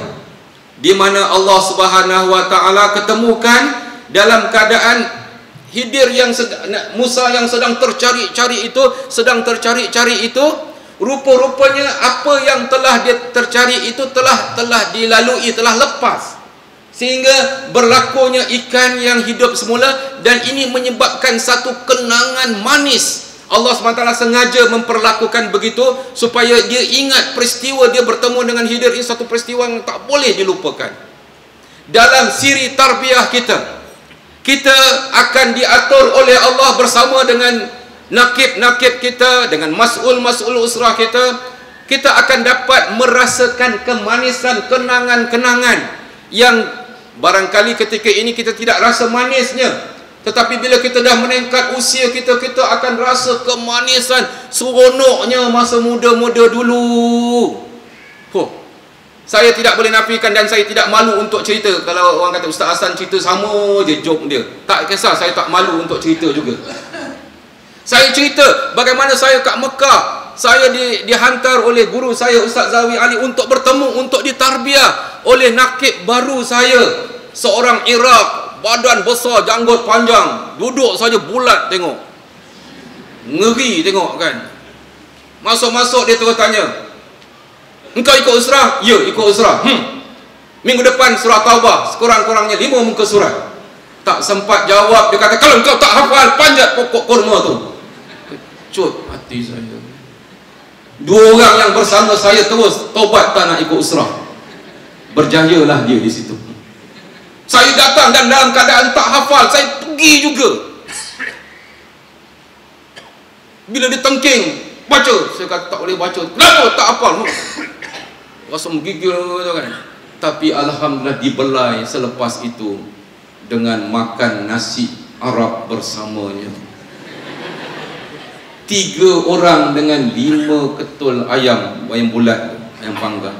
di mana Allah SWT ketemukan dalam keadaan Khidir yang Musa yang sedang tercari-cari itu, rupa-rupanya apa yang telah dia tercari itu telah dilalui, telah lepas, sehingga berlakunya ikan yang hidup semula. Dan ini menyebabkan satu kenangan manis. Allah SWT sengaja memperlakukan begitu supaya dia ingat peristiwa dia bertemu dengan Khidir. Ini satu peristiwa yang tak boleh dilupakan. Dalam siri tarbiyah kita akan diatur oleh Allah bersama dengan nakib-nakib kita, dengan mas'ul-mas'ul usrah kita. Kita akan dapat merasakan kemanisan kenangan-kenangan yang barangkali ketika ini kita tidak rasa manisnya, tetapi bila kita dah meningkat usia kita akan rasa kemanisan, seronoknya masa muda-muda dulu. Saya tidak boleh nafikan dan saya tidak malu untuk cerita. Kalau orang kata Ustaz Hasan cerita sama je joke dia, tak kisah, saya tak malu untuk cerita juga. Saya cerita bagaimana saya kat Mekah, saya dihantar oleh guru saya Ustaz Zawi Ali untuk bertemu, untuk ditarbiyah oleh nakib baru saya, seorang Iraq, badan besar, janggut panjang, duduk saja bulat tengok, ngeri tengok kan. Masuk-masuk dia terus tanya, engkau ikut usrah? Ya, ikut usrah. Minggu depan surah Taubah, sekurang-kurangnya 5 muka surat. Tak sempat jawab, dia kata, kalau engkau tak hafal, panjat pokok kurma tu. Cut hati saya. 2 orang yang bersama saya terus taubat tak nak ikut usrah. Berjayalah dia di situ. Saya datang dan dalam keadaan tak hafal, saya pergi juga. Bila dia tengking, baca, saya kata tak boleh baca. Kenapa tak hafal? Rasa menggigil kan. Tapi alhamdulillah dibelai selepas itu dengan makan nasi Arab bersamanya. 3 orang dengan 5 ketul ayam bulat, ayam panggang.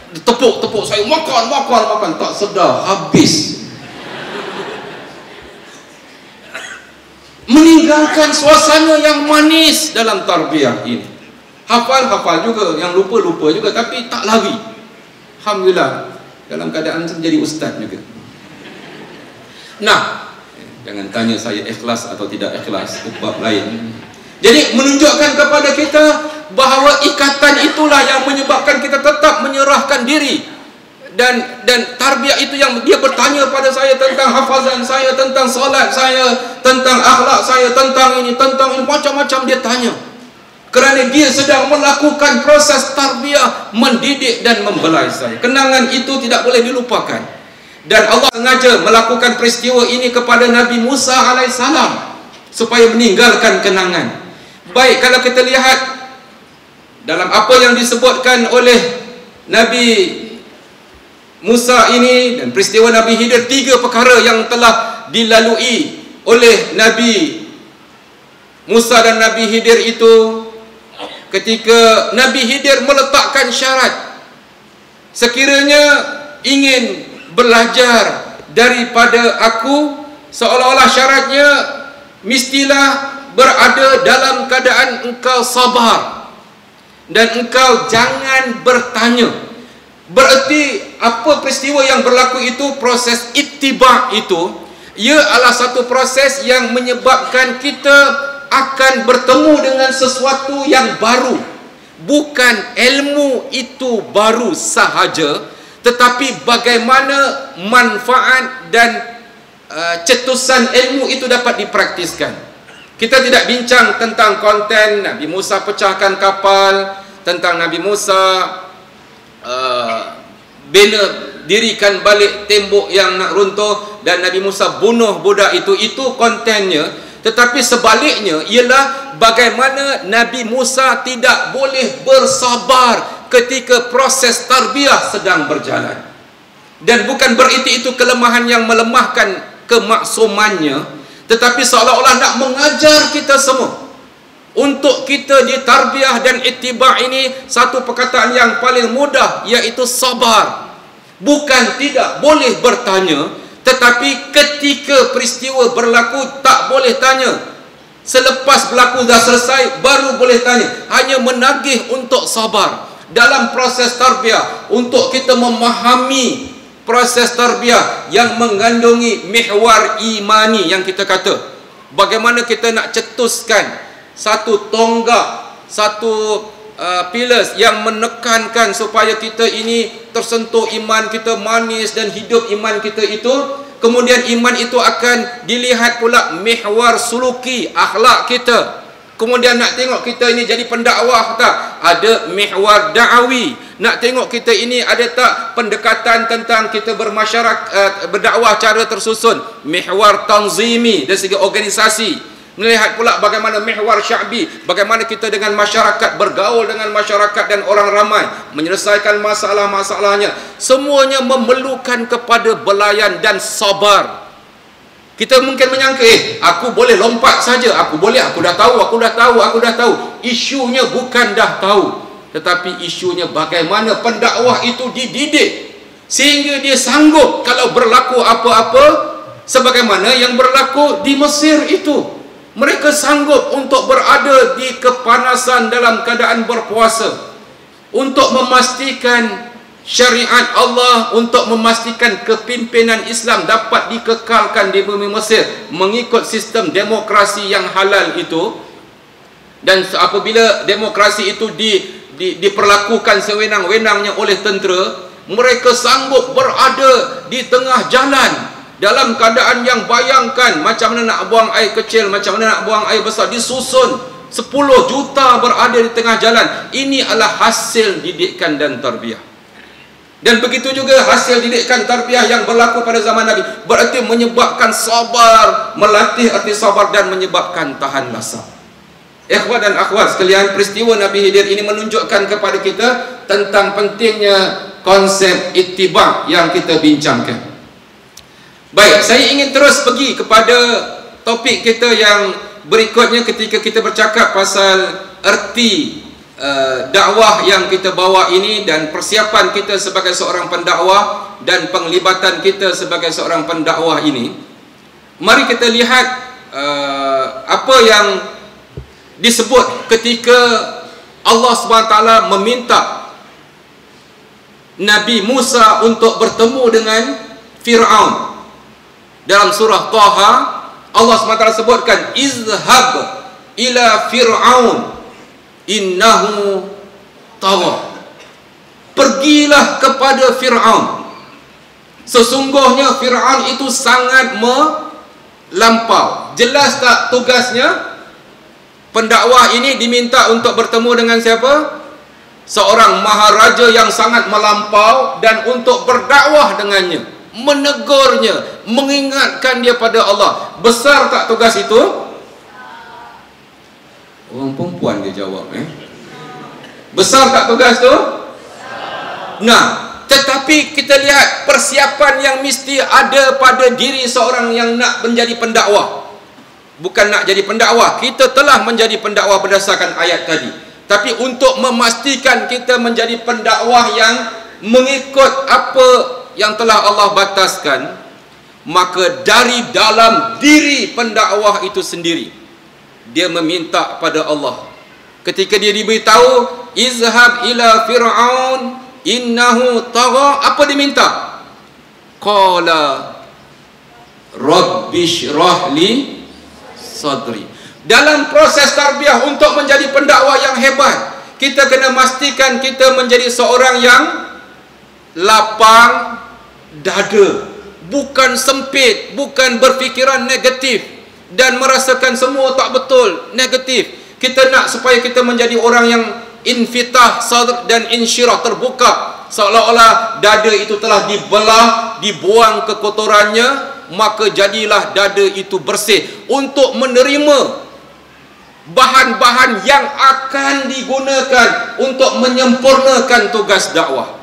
Tepuk saya, makan, tak sedar habis. Meninggalkan suasana yang manis dalam tarbiyah ini. Hafal juga, yang lupa juga, tapi tak lari. Alhamdulillah, dalam keadaan menjadi ustaz juga. Nah, jangan tanya saya ikhlas atau tidak ikhlas, itu bab lain. Jadi menunjukkan kepada kita bahawa ikatan itulah yang menyebabkan kita tetap menyerahkan diri. Dan tarbiyah itu yang dia bertanya pada saya tentang hafazan saya, tentang solat saya, tentang akhlak saya, tentang ini, macam-macam dia tanya. Kerana dia sedang melakukan proses tarbiyah, mendidik dan membelai saya. Kenangan itu tidak boleh dilupakan. Dan Allah sengaja melakukan peristiwa ini kepada Nabi Musa alaihissalam supaya meninggalkan kenangan. Baik, kalau kita lihat dalam apa yang disebutkan oleh Nabi Musa ini dan peristiwa Nabi Khidir, 3 perkara yang telah dilalui oleh Nabi Musa dan Nabi Khidir itu. Ketika Nabi Khidir meletakkan syarat, sekiranya ingin belajar daripada aku, seolah-olah syaratnya mestilah berada dalam keadaan engkau sabar dan engkau jangan bertanya. Berarti apa peristiwa yang berlaku itu, proses ittiba itu, ia adalah satu proses yang menyebabkan kita akan bertemu dengan sesuatu yang baru. Bukan ilmu itu baru sahaja, tetapi bagaimana manfaat dan cetusan ilmu itu dapat dipraktiskan. Kita tidak bincang tentang konten Nabi Musa pecahkan kapal, tentang Nabi Musa dirikan balik tembok yang nak runtuh, dan Nabi Musa bunuh budak itu kontennya. Tetapi sebaliknya ialah bagaimana Nabi Musa tidak boleh bersabar ketika proses tarbiyah sedang berjalan. Dan bukan berarti itu kelemahan yang melemahkan kemaksumannya, tetapi seolah-olah nak mengajar kita semua untuk kita di tarbiyah dan ittiba ini satu perkataan yang paling mudah, iaitu sabar. Bukan tidak boleh bertanya, tetapi ketika peristiwa berlaku tak boleh tanya. Selepas berlaku dah selesai baru boleh tanya. Hanya menagih untuk sabar dalam proses tarbiyah, untuk kita memahami proses tarbiyah yang mengandungi mihwar imani yang kita kata. Bagaimana kita nak cetuskan satu tonggak, satu pillars yang menekankan supaya kita ini tersentuh iman kita manis dan hidup iman kita itu. Kemudian iman itu akan dilihat pula mihwar suluki, akhlak kita. Kemudian nak tengok kita ini jadi pendakwah tak? Ada mihwar da'awi. Nak tengok kita ini ada tak pendekatan tentang kita bermasyarakat, berdakwah cara tersusun. Mihwar tanzimi dari segi organisasi. Melihat pula bagaimana mihwar sya'bi, bagaimana kita dengan masyarakat, bergaul dengan masyarakat dan orang ramai, menyelesaikan masalah-masalahnya. Semuanya memerlukan kepada belayan dan sabar. Kita mungkin menyangka, aku boleh lompat saja, aku dah tahu. Isunya bukan dah tahu, tetapi isunya bagaimana pendakwah itu dididik sehingga dia sanggup kalau berlaku apa-apa sebagaimana yang berlaku di Mesir itu. Mereka sanggup untuk berada di kepanasan dalam keadaan berpuasa untuk memastikan syariat Allah, untuk memastikan kepimpinan Islam dapat dikekalkan di bumi Mesir mengikut sistem demokrasi yang halal itu. Dan apabila demokrasi itu diperlakukan sewenang-wenangnya oleh tentera, mereka sanggup berada di tengah jalan dalam keadaan yang bayangkan macam mana nak buang air kecil, macam mana nak buang air besar, disusun 10 juta berada di tengah jalan. Ini adalah hasil didikan dan tarbiyah. Dan begitu juga hasil didikan tarbiyah yang berlaku pada zaman Nabi, berarti menyebabkan sabar, melatih arti sabar dan menyebabkan tahan rasa. Ikhwan dan akhwat sekalian, peristiwa Nabi Khidir ini menunjukkan kepada kita tentang pentingnya konsep ittiba yang kita bincangkan. Baik, saya ingin terus pergi kepada topik kita yang berikutnya ketika kita bercakap pasal erti dakwah yang kita bawa ini dan persiapan kita sebagai seorang pendakwah dan penglibatan kita sebagai seorang pendakwah ini. Mari kita lihat apa yang disebut ketika Allah SWT meminta Nabi Musa untuk bertemu dengan Fir'aun. Dalam surah Taha, Allah SWT sebutkan, izhab ila Fir'aun innahu tagha. Pergilah kepada Fir'aun, sesungguhnya Fir'aun itu sangat melampau. Jelas tak tugasnya? Pendakwah ini diminta untuk bertemu dengan siapa? Seorang maharaja yang sangat melampau, dan untuk berdakwah dengannya, menegurnya, mengingatkan dia pada Allah. Besar tak tugas itu? Orang perempuan dia jawab, besar tak tugas tu? Nah, tetapi kita lihat persiapan yang mesti ada pada diri seorang yang nak menjadi pendakwah. Bukan nak jadi pendakwah, kita telah menjadi pendakwah berdasarkan ayat tadi. Tapi untuk memastikan kita menjadi pendakwah yang mengikut apa yang telah Allah bataskan, maka dari dalam diri pendakwah itu sendiri, dia meminta pada Allah. Ketika dia diberitahu izhab ila Fir'aun innahu tagha, apa dia minta? Qala rabbi shrah li sadri. Dalam proses tarbiyah untuk menjadi pendakwah yang hebat, kita kena pastikan kita menjadi seorang yang lapang dada, bukan sempit, bukan berfikiran negatif dan merasakan semua tak betul, negatif. Kita nak supaya kita menjadi orang yang infitah sadr dan insyirah, terbuka, seolah-olah dada itu telah dibelah, dibuang kekotorannya, maka jadilah dada itu bersih untuk menerima bahan-bahan yang akan digunakan untuk menyempurnakan tugas dakwah.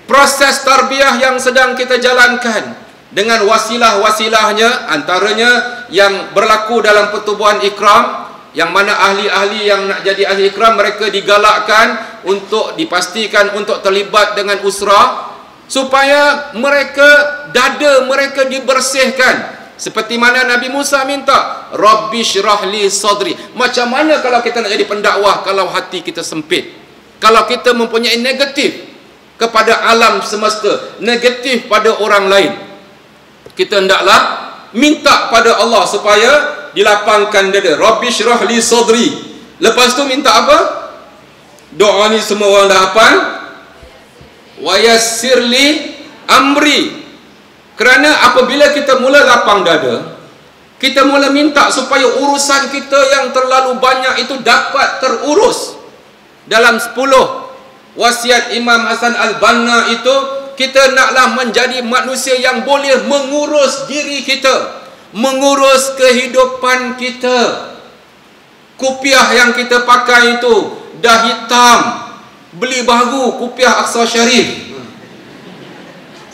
Proses tarbiyah yang sedang kita jalankan dengan wasilah-wasilahnya, antaranya yang berlaku dalam pertubuhan ikram, yang mana ahli-ahli yang nak jadi ahli ikram, mereka digalakkan untuk dipastikan untuk terlibat dengan usrah, supaya mereka, dada mereka dibersihkan. Seperti mana Nabi Musa minta, Rabbi syrah li sadri. Macam mana kalau kita nak jadi pendakwah kalau hati kita sempit, kalau kita mempunyai negatif kepada alam semesta, negatif pada orang lain? Kita hendaklah minta pada Allah supaya dilapangkan dada. Rabbi syrah li sadri. Lepas tu minta apa? Doa ni semua orang dah hafal. Wa yassir li amri. Kerana apabila kita mula lapang dada, kita mula minta supaya urusan kita yang terlalu banyak itu dapat terurus. Dalam 10 wasiat Imam Hasan Al-Banna itu, kita naklah menjadi manusia yang boleh mengurus diri kita, mengurus kehidupan kita. Kupiah yang kita pakai itu dah hitam, beli baru kupiah Aqsa Syarif,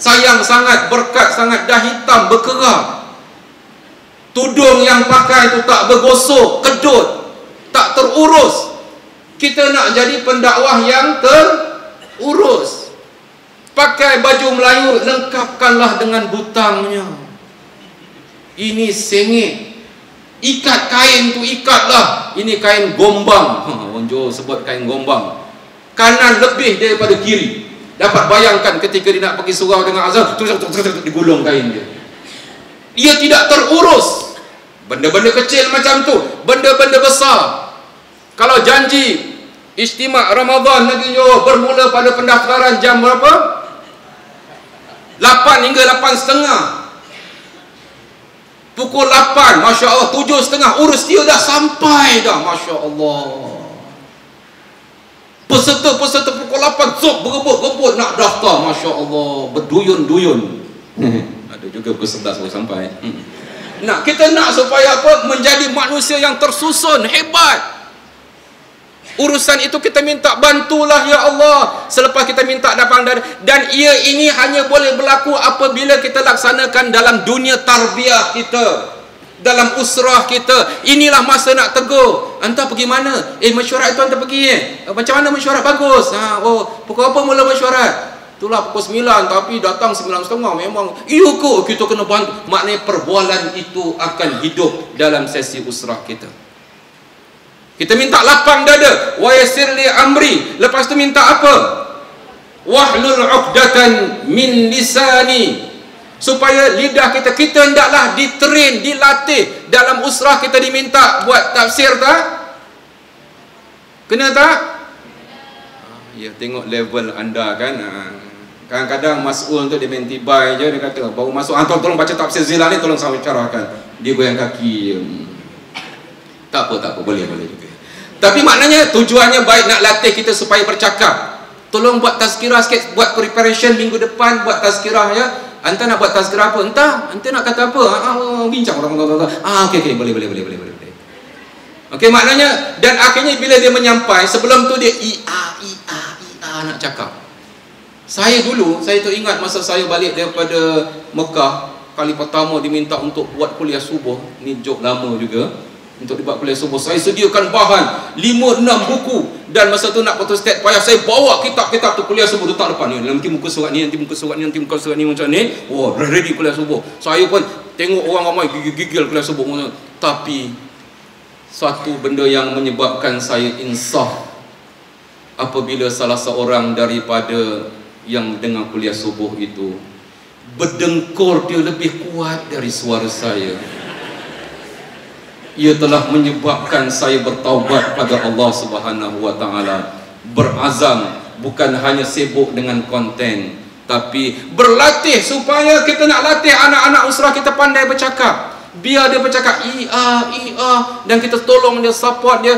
sayang sangat, berkat sangat, dah hitam, berkerah. Tudung yang pakai itu tak bergosok, kedut, tak terurus. Kita nak jadi pendakwah yang terurus. Pakai baju Melayu, lengkapkanlah dengan butangnya. Ini sengit, ikat kain tu ikatlah. Ini kain gombang, orang Johor sebut kain gombang, kanan lebih daripada kiri. Dapat bayangkan ketika dia nak pergi surau dengan azan, digulung kain dia. Dia tidak terurus. Benda-benda kecil macam tu, benda-benda besar. Kalau janji Istimak Ramadan Negeri Johor bermula pada pendaftaran jam berapa? 8 hingga 8.30. Pukul 8, Masya Allah, 7.30 urus dia dah sampai dah, Masya Allah. Peserta-peserta pukul 8 zop berebut-rebut nak daftar. Masya Allah, berduyun-duyun. Ada juga pukul 11 baru sampai. Nak, kita nak supaya apa? Menjadi manusia yang tersusun, hebat. Urusan itu kita minta bantulah ya Allah. Selepas kita minta lapang dada, dan ini hanya boleh berlaku apabila kita laksanakan dalam dunia tarbiyah kita, dalam usrah kita. Inilah masa nak tegur. Anta pergi mana? Mesyuarat itu anta pergi macam mana mesyuarat? Bagus. Pukul apa mula mesyuarat? Itulah pukul 9, tapi datang 9.30. Memang kok kita kena bantu. Maknanya perbualan itu akan hidup dalam sesi usrah kita. Kita minta lapang dada, wa yassir li amri. Lepas tu minta apa? Wahlul 'uqdatan min lisani. Supaya lidah kita hendaklah ditrain, dilatih. Dalam usrah kita diminta buat tafsir tak? Kena tak? Ya, tengok level anda kan. Kadang-kadang mas'ul tu dia main tibai je, dia kata baru masuk, tolong baca tafsir Zilan ni, tolong saya carahkan. Dia goyang kaki. Tak apa, boleh juga. Tapi maknanya tujuannya baik, nak latih kita supaya bercakap. Tolong buat tazkirah sikit, buat preparation minggu depan, buat tazkirah ya. Anta nak buat tazkirah apa? Anta nak kata apa? Bincang orang. Okey, boleh. Okey, maknanya, dan akhirnya bila dia menyampai, sebelum tu dia nak cakap. Saya teringat masa saya balik daripada Mekah, kali pertama diminta untuk buat kuliah subuh. Ni joke lama juga. Untuk dibuat kuliah subuh, saya sediakan bahan 5-6 buku, dan masa tu nak photostat, payah saya bawa kitab-kitab tu kuliah subuh letak depan ni. Nanti muka surat ni, nanti muka surat ni macam ni. Ready kuliah subuh. Saya pun tengok orang ramai gigil kuliah subuh. Tapi satu benda yang menyebabkan saya insaf apabila salah seorang daripada yang dengar kuliah subuh itu berdengkur dia lebih kuat dari suara saya. Ia telah menyebabkan saya bertaubat pada Allah Subhanahu wa taala, berazam bukan hanya sibuk dengan konten, tapi berlatih supaya kita nak latih anak-anak usrah kita pandai bercakap. Biar dia bercakap dan kita tolong dia, support dia.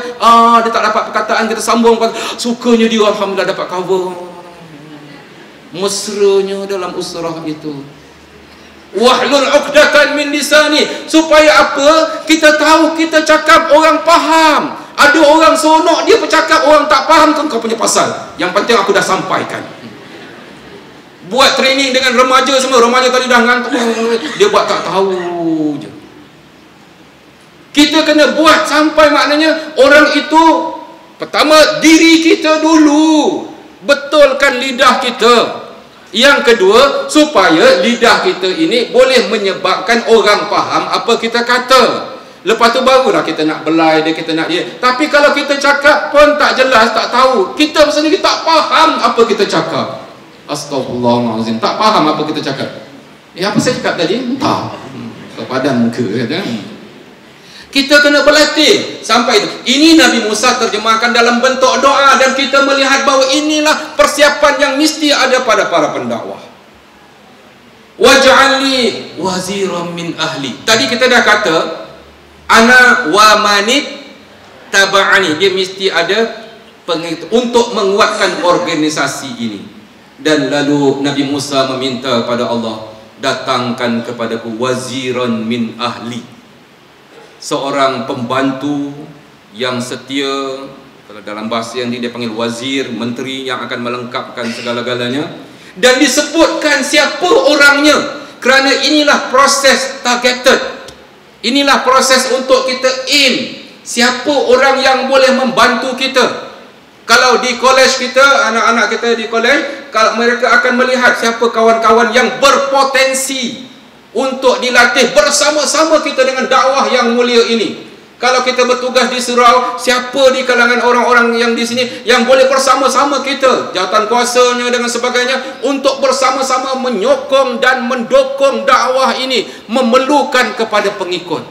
Dia tak dapat perkataan, kita sambung, sukanya dia, alhamdulillah dapat cover. Mesranya dalam usrah itu. Wahlul 'uqdatan min lisani. Supaya apa? Kita tahu, kita cakap orang faham. Ada orang seronok dia bercakap, orang tak faham, kau punya pasal. Yang penting aku dah sampaikan. Buat training dengan remaja semua. Remaja tadi dah ngantuk, dia buat tak tahu je. Kita kena buat sampai maknanya orang itu, pertama diri kita dulu, betulkan lidah kita. Yang kedua, supaya lidah kita ini boleh menyebabkan orang faham apa kita kata. Lepas tu barulah kita nak belai dia, kita nak dia. Tapi kalau kita cakap pun tak jelas, tak tahu, kita sendiri tak faham apa kita cakap. Astagfirullahalazim, tak faham apa kita cakap. Apa saya cakap tadi? Entah. Kepadan muka kan. Kita kena berlatih sampai itu. Ini Nabi Musa terjemahkan dalam bentuk doa, dan kita melihat bahawa inilah persiapan yang mesti ada pada para pendakwah. Waj'alni waziran min ahli. Tadi kita dah kata ana wa manit taba'ani. Dia mesti ada untuk menguatkan organisasi ini. Dan lalu Nabi Musa meminta pada Allah, datangkan kepadaku waziran min ahli, seorang pembantu yang setia. Kalau dalam bahasa yang dia panggil wazir, menteri yang akan melengkapkan segala-galanya. Dan disebutkan siapa orangnya, kerana inilah proses targeted. Inilah proses untuk kita aim. Siapa orang yang boleh membantu kita. Kalau di college kita, anak-anak kita di college, kalau mereka akan melihat siapa kawan-kawan yang berpotensi untuk dilatih bersama-sama kita dengan dakwah yang mulia ini. Kalau kita bertugas di surau, siapa di kalangan orang-orang yang di sini yang boleh bersama-sama kita, jawatan kuasanya dengan sebagainya, untuk bersama-sama menyokong dan mendukung dakwah ini, memerlukan kepada pengikut.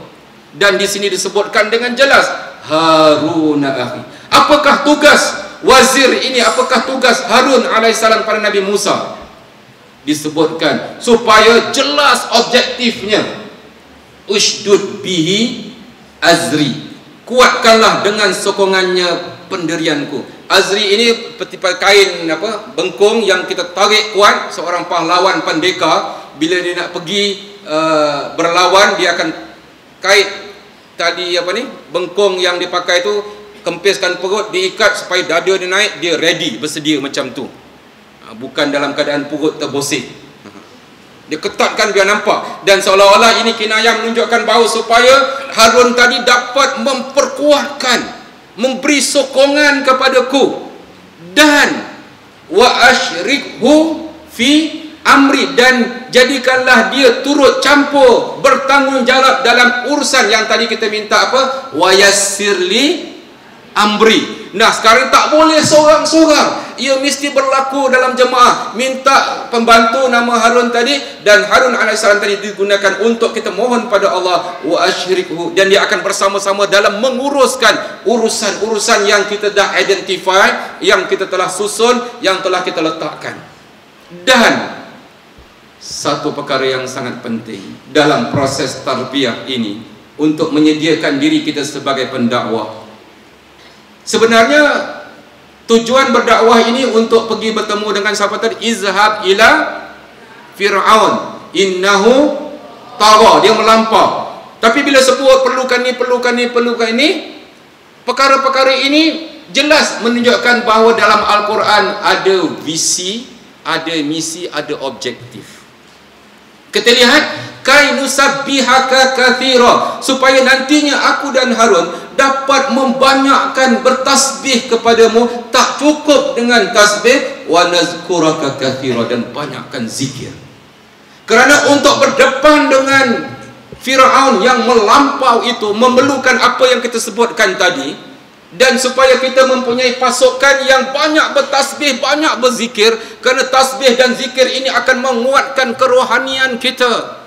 Dan di sini disebutkan dengan jelas, Harun akhi. Apakah tugas wazir ini? Apakah tugas Harun alaihissalam pada Nabi Musa? Disebutkan supaya jelas objektifnya. Ushdud bihi azri, kuatkanlah dengan sokongannya pendirianku. Azri ini seperti kain bengkung yang kita tarik kuat. Seorang pahlawan pendekar, bila dia nak pergi berlawan, dia akan kait tali bengkung yang dipakai itu, kempiskan perut, diikat supaya dada dia naik, dia ready, bersedia macam tu. Bukan dalam keadaan perut terboseh. Dia ketatkan biar nampak, dan seolah-olah ini kinayah menunjukkan bahawa supaya Harun tadi dapat memperkuatkan, memberi sokongan kepadaku, dan wa asyrikhu fi amri, dan jadikanlah dia turut campur, bertanggungjawab dalam urusan yang tadi kita minta wa yassirli amri. Nah, sekarang tak boleh seorang-seorang, ia mesti berlaku dalam jemaah. Minta pembantu nama Harun tadi, dan Harun AS tadi digunakan untuk kita mohon pada Allah wa asyrikhu, dan dia akan bersama-sama dalam menguruskan urusan-urusan yang kita dah identify, yang kita telah susun, yang telah kita letakkan. Dan satu perkara yang sangat penting dalam proses tarbiyah ini, untuk menyediakan diri kita sebagai pendakwah. Sebenarnya tujuan berdakwah ini untuk pergi bertemu dengan siapa tadi? Izhab ila Fir'aun innahu tagha, dia melampau. Tapi bila sebut perlukan ni, perkara-perkara ini jelas menunjukkan bahawa dalam Al-Quran ada visi, ada misi, ada objektif. Kita lihat, kai nusabbihaka katsira, supaya nantinya aku dan Harun dapat membanyakkan bertasbih kepadamu. Tak cukup dengan tasbih, wa nazkuraka katsira, dan banyakkan zikir. Kerana untuk berdepan dengan Firaun yang melampau itu, memerlukan apa yang kita sebutkan tadi. Dan supaya kita mempunyai pasukan yang banyak bertasbih, banyak berzikir, kerana tasbih dan zikir ini akan menguatkan kerohanian kita.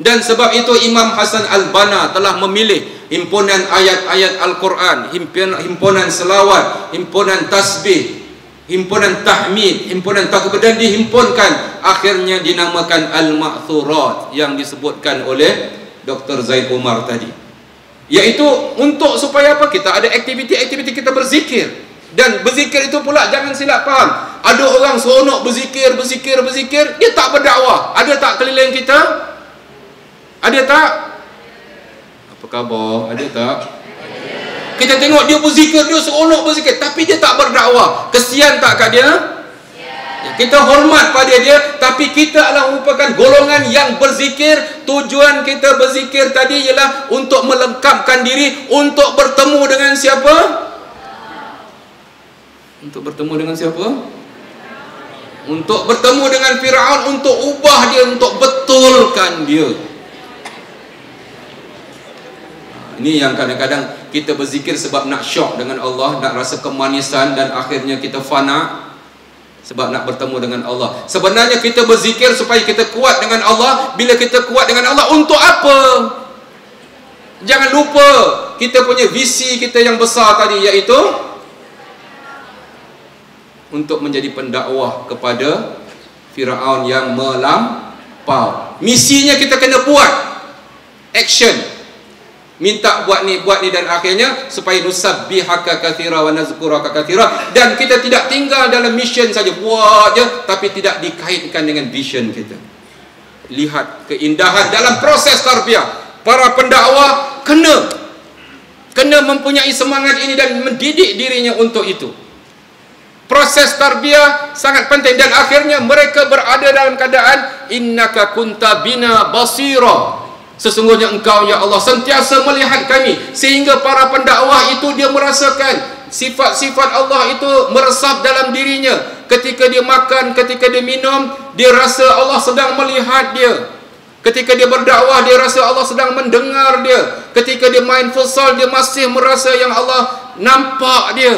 Dan sebab itu Imam Hasan Al-Banna telah memilih himpunan ayat-ayat Al-Quran, himpunan selawat, himpunan tasbih, himpunan tahmid, himpunan takbir, dan dihimpunkan, akhirnya dinamakan Al-Ma'thurat yang disebutkan oleh Dr. Zaid Umar tadi. Iaitu untuk supaya apa? Kita ada aktiviti-aktiviti kita berzikir. Dan berzikir itu pula jangan silap faham. Ada orang seronok berzikir, dia tak berdakwah. Ada tak keliling kita? Ada tak? Apa khabar? Ada tak? Kita tengok dia berzikir, dia seronok berzikir, tapi dia tak berdakwah. Kesian tak kat dia? Kita hormat pada dia, tapi kita adalah merupakan golongan yang berzikir. Tujuan kita berzikir tadi ialah untuk melengkapkan diri, untuk bertemu dengan siapa? Untuk bertemu dengan siapa? Untuk bertemu dengan Firaun, untuk ubah dia, untuk betulkan dia. Ini yang kadang-kadang kita berzikir sebab nak syok dengan Allah, nak rasa kemanisan, dan akhirnya kita fana sebab nak bertemu dengan Allah. Sebenarnya kita berzikir supaya kita kuat dengan Allah. Bila kita kuat dengan Allah, untuk apa? Jangan lupa kita punya visi kita yang besar tadi, iaitu untuk menjadi pendakwah kepada Firaun yang melampau. Misinya kita kena buat action, minta buat ni, dan akhirnya supaya nusabbihaka katsira wa nazkuraka katsira. Dan kita tidak tinggal dalam mission saja, buat je, tapi tidak dikaitkan dengan vision kita. Lihat keindahan dalam proses tarbiyah. Para pendakwah kena mempunyai semangat ini dan mendidik dirinya untuk itu. Proses tarbiyah sangat penting, dan akhirnya mereka berada dalam keadaan innaka kunta bina basira. Sesungguhnya engkau ya Allah sentiasa melihat kami. Sehingga para pendakwah itu dia merasakan sifat-sifat Allah itu meresap dalam dirinya. Ketika dia makan, ketika dia minum, dia rasa Allah sedang melihat dia. Ketika dia berdakwah, dia rasa Allah sedang mendengar dia. Ketika dia main futsal, dia masih merasa yang Allah nampak dia,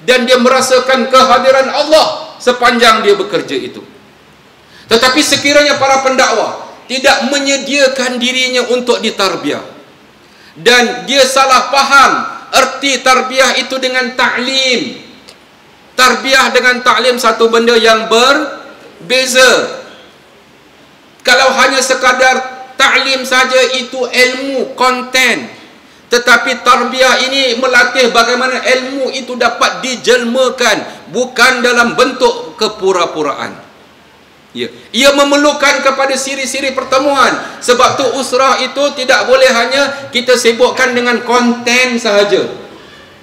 dan dia merasakan kehadiran Allah sepanjang dia bekerja itu. Tetapi sekiranya para pendakwah tidak menyediakan dirinya untuk ditarbiyah, dan dia salah faham erti tarbiyah itu dengan ta'lim. Tarbiyah dengan ta'lim satu benda yang berbeza. Kalau hanya sekadar ta'lim saja, itu ilmu, konten. Tetapi tarbiyah ini melatih bagaimana ilmu itu dapat dijelmakan, bukan dalam bentuk kepura-puraan. Ya. Ia memerlukan kepada siri-siri pertemuan. Sebab tu usrah itu tidak boleh hanya kita sibukkan dengan konten sahaja.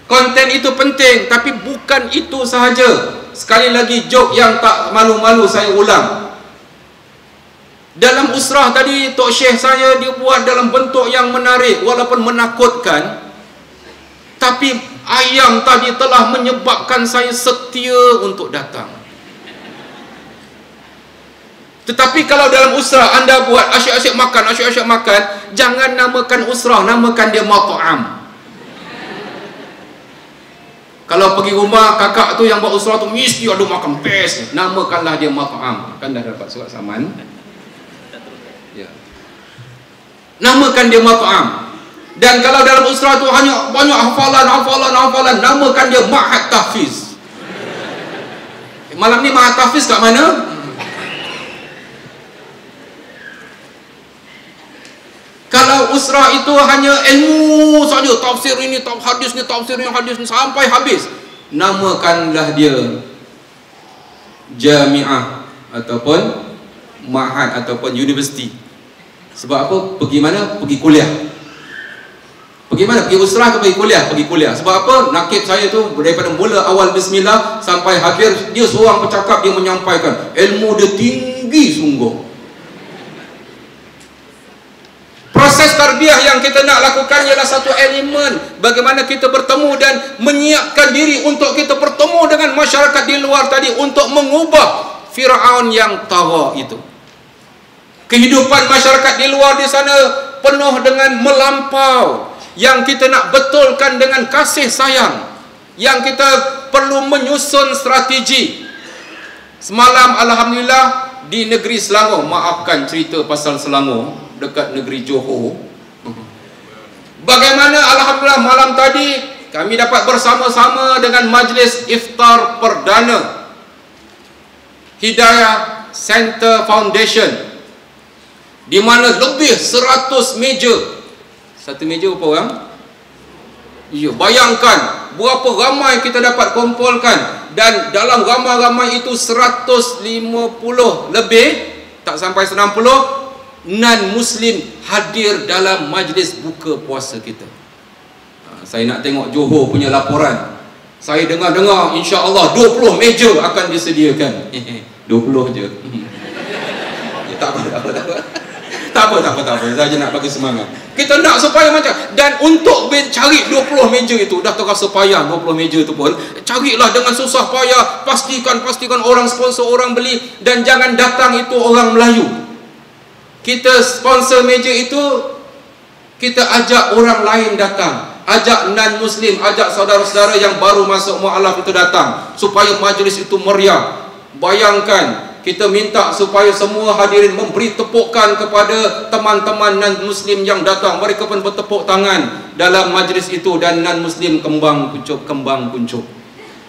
Konten itu penting, tapi bukan itu sahaja. Sekali lagi, joke yang tak malu-malu saya ulang. Dalam usrah tadi, Tok Syekh saya dia buat dalam bentuk yang menarik, walaupun menakutkan. Tapi ayam tadi telah menyebabkan saya setia untuk datang. Tetapi kalau dalam usrah anda buat asyik-asyik makan, jangan namakan usrah, namakan dia mat'am. Kalau pergi rumah kakak tu yang buat usrah tu mesti ada makan best, namakanlah dia mat'am. Kan dah dapat surat saman. Ya. Namakan dia mat'am. Dan kalau dalam usrah tu hanya banyak hafalan, namakan dia ma'had tahfiz. Malam ni ma'had tahfiz kat mana? Kalau usrah itu hanya ilmu saja, tafsir ini, hadis ni, tafsir ni, hadis ni sampai habis, namakanlah dia jami'ah ataupun ma'had ataupun universiti. Sebab apa? Pergi mana? Pergi kuliah. Pergi mana? Pergi usrah ke pergi kuliah? Pergi kuliah. Sebab apa? Nakib saya tu daripada mula awal bismillah sampai habis, dia seorang bercakap, dia menyampaikan ilmu dia tinggi sungguh. Proses tarbiyah yang kita nak lakukan ialah satu elemen bagaimana kita bertemu dan menyiapkan diri untuk kita bertemu dengan masyarakat di luar tadi, untuk mengubah Fir'aun yang tagha itu. Kehidupan masyarakat di luar di sana penuh dengan melampau, yang kita nak betulkan dengan kasih sayang, yang kita perlu menyusun strategi. Semalam alhamdulillah di negeri Selangor, maafkan cerita pasal Selangor, dekat negeri Johor, bagaimana alhamdulillah malam tadi kami dapat bersama-sama dengan majlis iftar perdana Hidayah Center Foundation, di mana lebih 100 meja. Satu meja berapa orang? Ya, bayangkan berapa ramai kita dapat kumpulkan. Dan dalam ramai-ramai itu 150 lebih, tak sampai 90 non-Muslim hadir dalam majlis buka puasa kita. Saya nak tengok Johor punya laporan. Saya dengar-dengar insya-Allah 20 meja akan disediakan. 20 je. Tak apa. Saya nak bagi semangat. Kita nak supaya macam, dan untuk cari 20 meja itu dah terasa payah. 20 meja itu pun carilah dengan susah payah. Pastikan orang sponsor, orang beli, dan jangan datang itu orang Melayu. Kita sponsor meja itu, kita ajak orang lain datang, ajak non-Muslim, ajak saudara-saudara yang baru masuk mu'alaf itu datang, supaya majlis itu meriah. Bayangkan, kita minta supaya semua hadirin memberi tepukan kepada teman-teman non-Muslim yang datang. Mereka pun bertepuk tangan dalam majlis itu, dan non-Muslim kembang kuncup.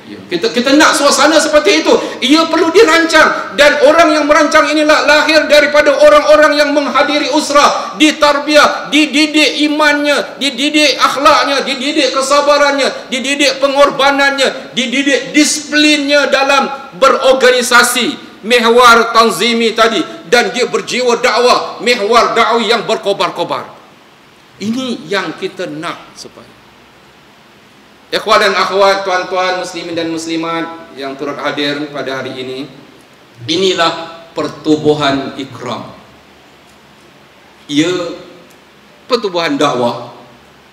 Kita nak suasana seperti itu. Ia perlu dirancang, dan orang yang merancang inilah lahir daripada orang-orang yang menghadiri usrah, ditarbiyah, dididik imannya, dididik akhlaknya, dididik kesabarannya, dididik pengorbanannya, dididik disiplinnya dalam berorganisasi, mihwar tanzimi tadi, dan dia berjiwa dakwah, mihwar dakwah yang berkobar-kobar. Ini yang kita nak supaya ikhwan dan akhwat, tuan-tuan muslimin dan muslimat yang turut hadir pada hari ini, inilah pertubuhan ikram. Ia pertubuhan dakwah,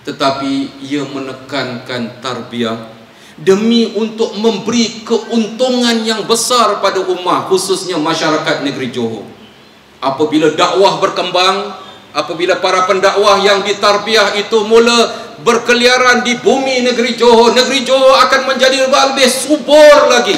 tetapi ia menekankan tarbiyah demi untuk memberi keuntungan yang besar pada ummah, khususnya masyarakat negeri Johor. Apabila dakwah berkembang, apabila para pendakwah yang ditarbiyah itu mula berkeliaran di bumi negeri Johor akan menjadi lebih subur lagi.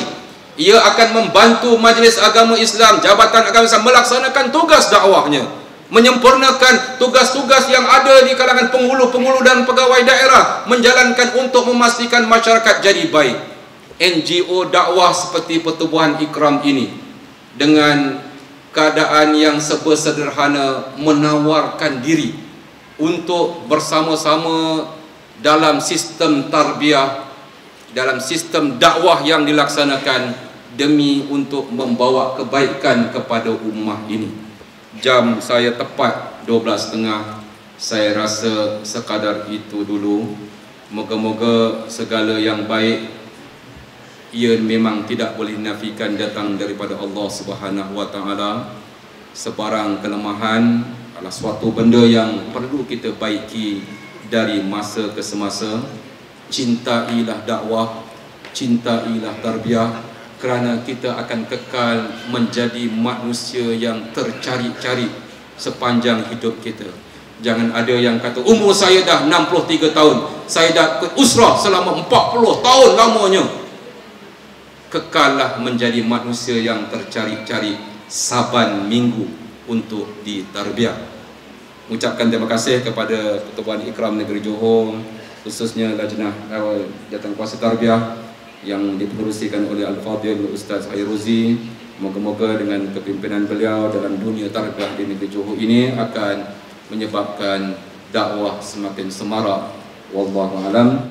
Ia akan membantu Majlis Agama Islam, Jabatan Agama Islam melaksanakan tugas dakwahnya, menyempurnakan tugas-tugas yang ada di kalangan penghulu-penghulu dan pegawai daerah, menjalankan untuk memastikan masyarakat jadi baik. NGO dakwah seperti Pertubuhan Ikram ini, dengan keadaan yang sederhana, menawarkan diri untuk bersama-sama dalam sistem tarbiyah, dalam sistem dakwah yang dilaksanakan demi untuk membawa kebaikan kepada ummah ini. Jam saya tepat 12.30. Saya rasa sekadar itu dulu. Moga-moga segala yang baik ia memang tidak boleh dinafikan datang daripada Allah Subhanahu wa taala. Sebarang kelemahan adalah suatu benda yang perlu kita baiki dari masa ke semasa. Cintailah dakwah, cintailah tarbiyah, kerana kita akan kekal menjadi manusia yang tercari-cari sepanjang hidup kita. Jangan ada yang kata, umur saya dah 63 tahun, saya dah usrah selama 40 tahun lamanya. Kekallah menjadi manusia yang tercari-cari saban minggu untuk ditarbiyah. Ucapkan terima kasih kepada Pertubuhan Ikram Negeri Johor, khususnya Lajnah Jawatankuasa Tarbiyah yang dipengerusikan oleh Al-Fadhil Ustaz Hairuzi. Moga-moga dengan kepimpinan beliau dalam dunia tarbiyah di Negeri Johor ini akan menyebabkan dakwah semakin semarak. Wallahu a'lam.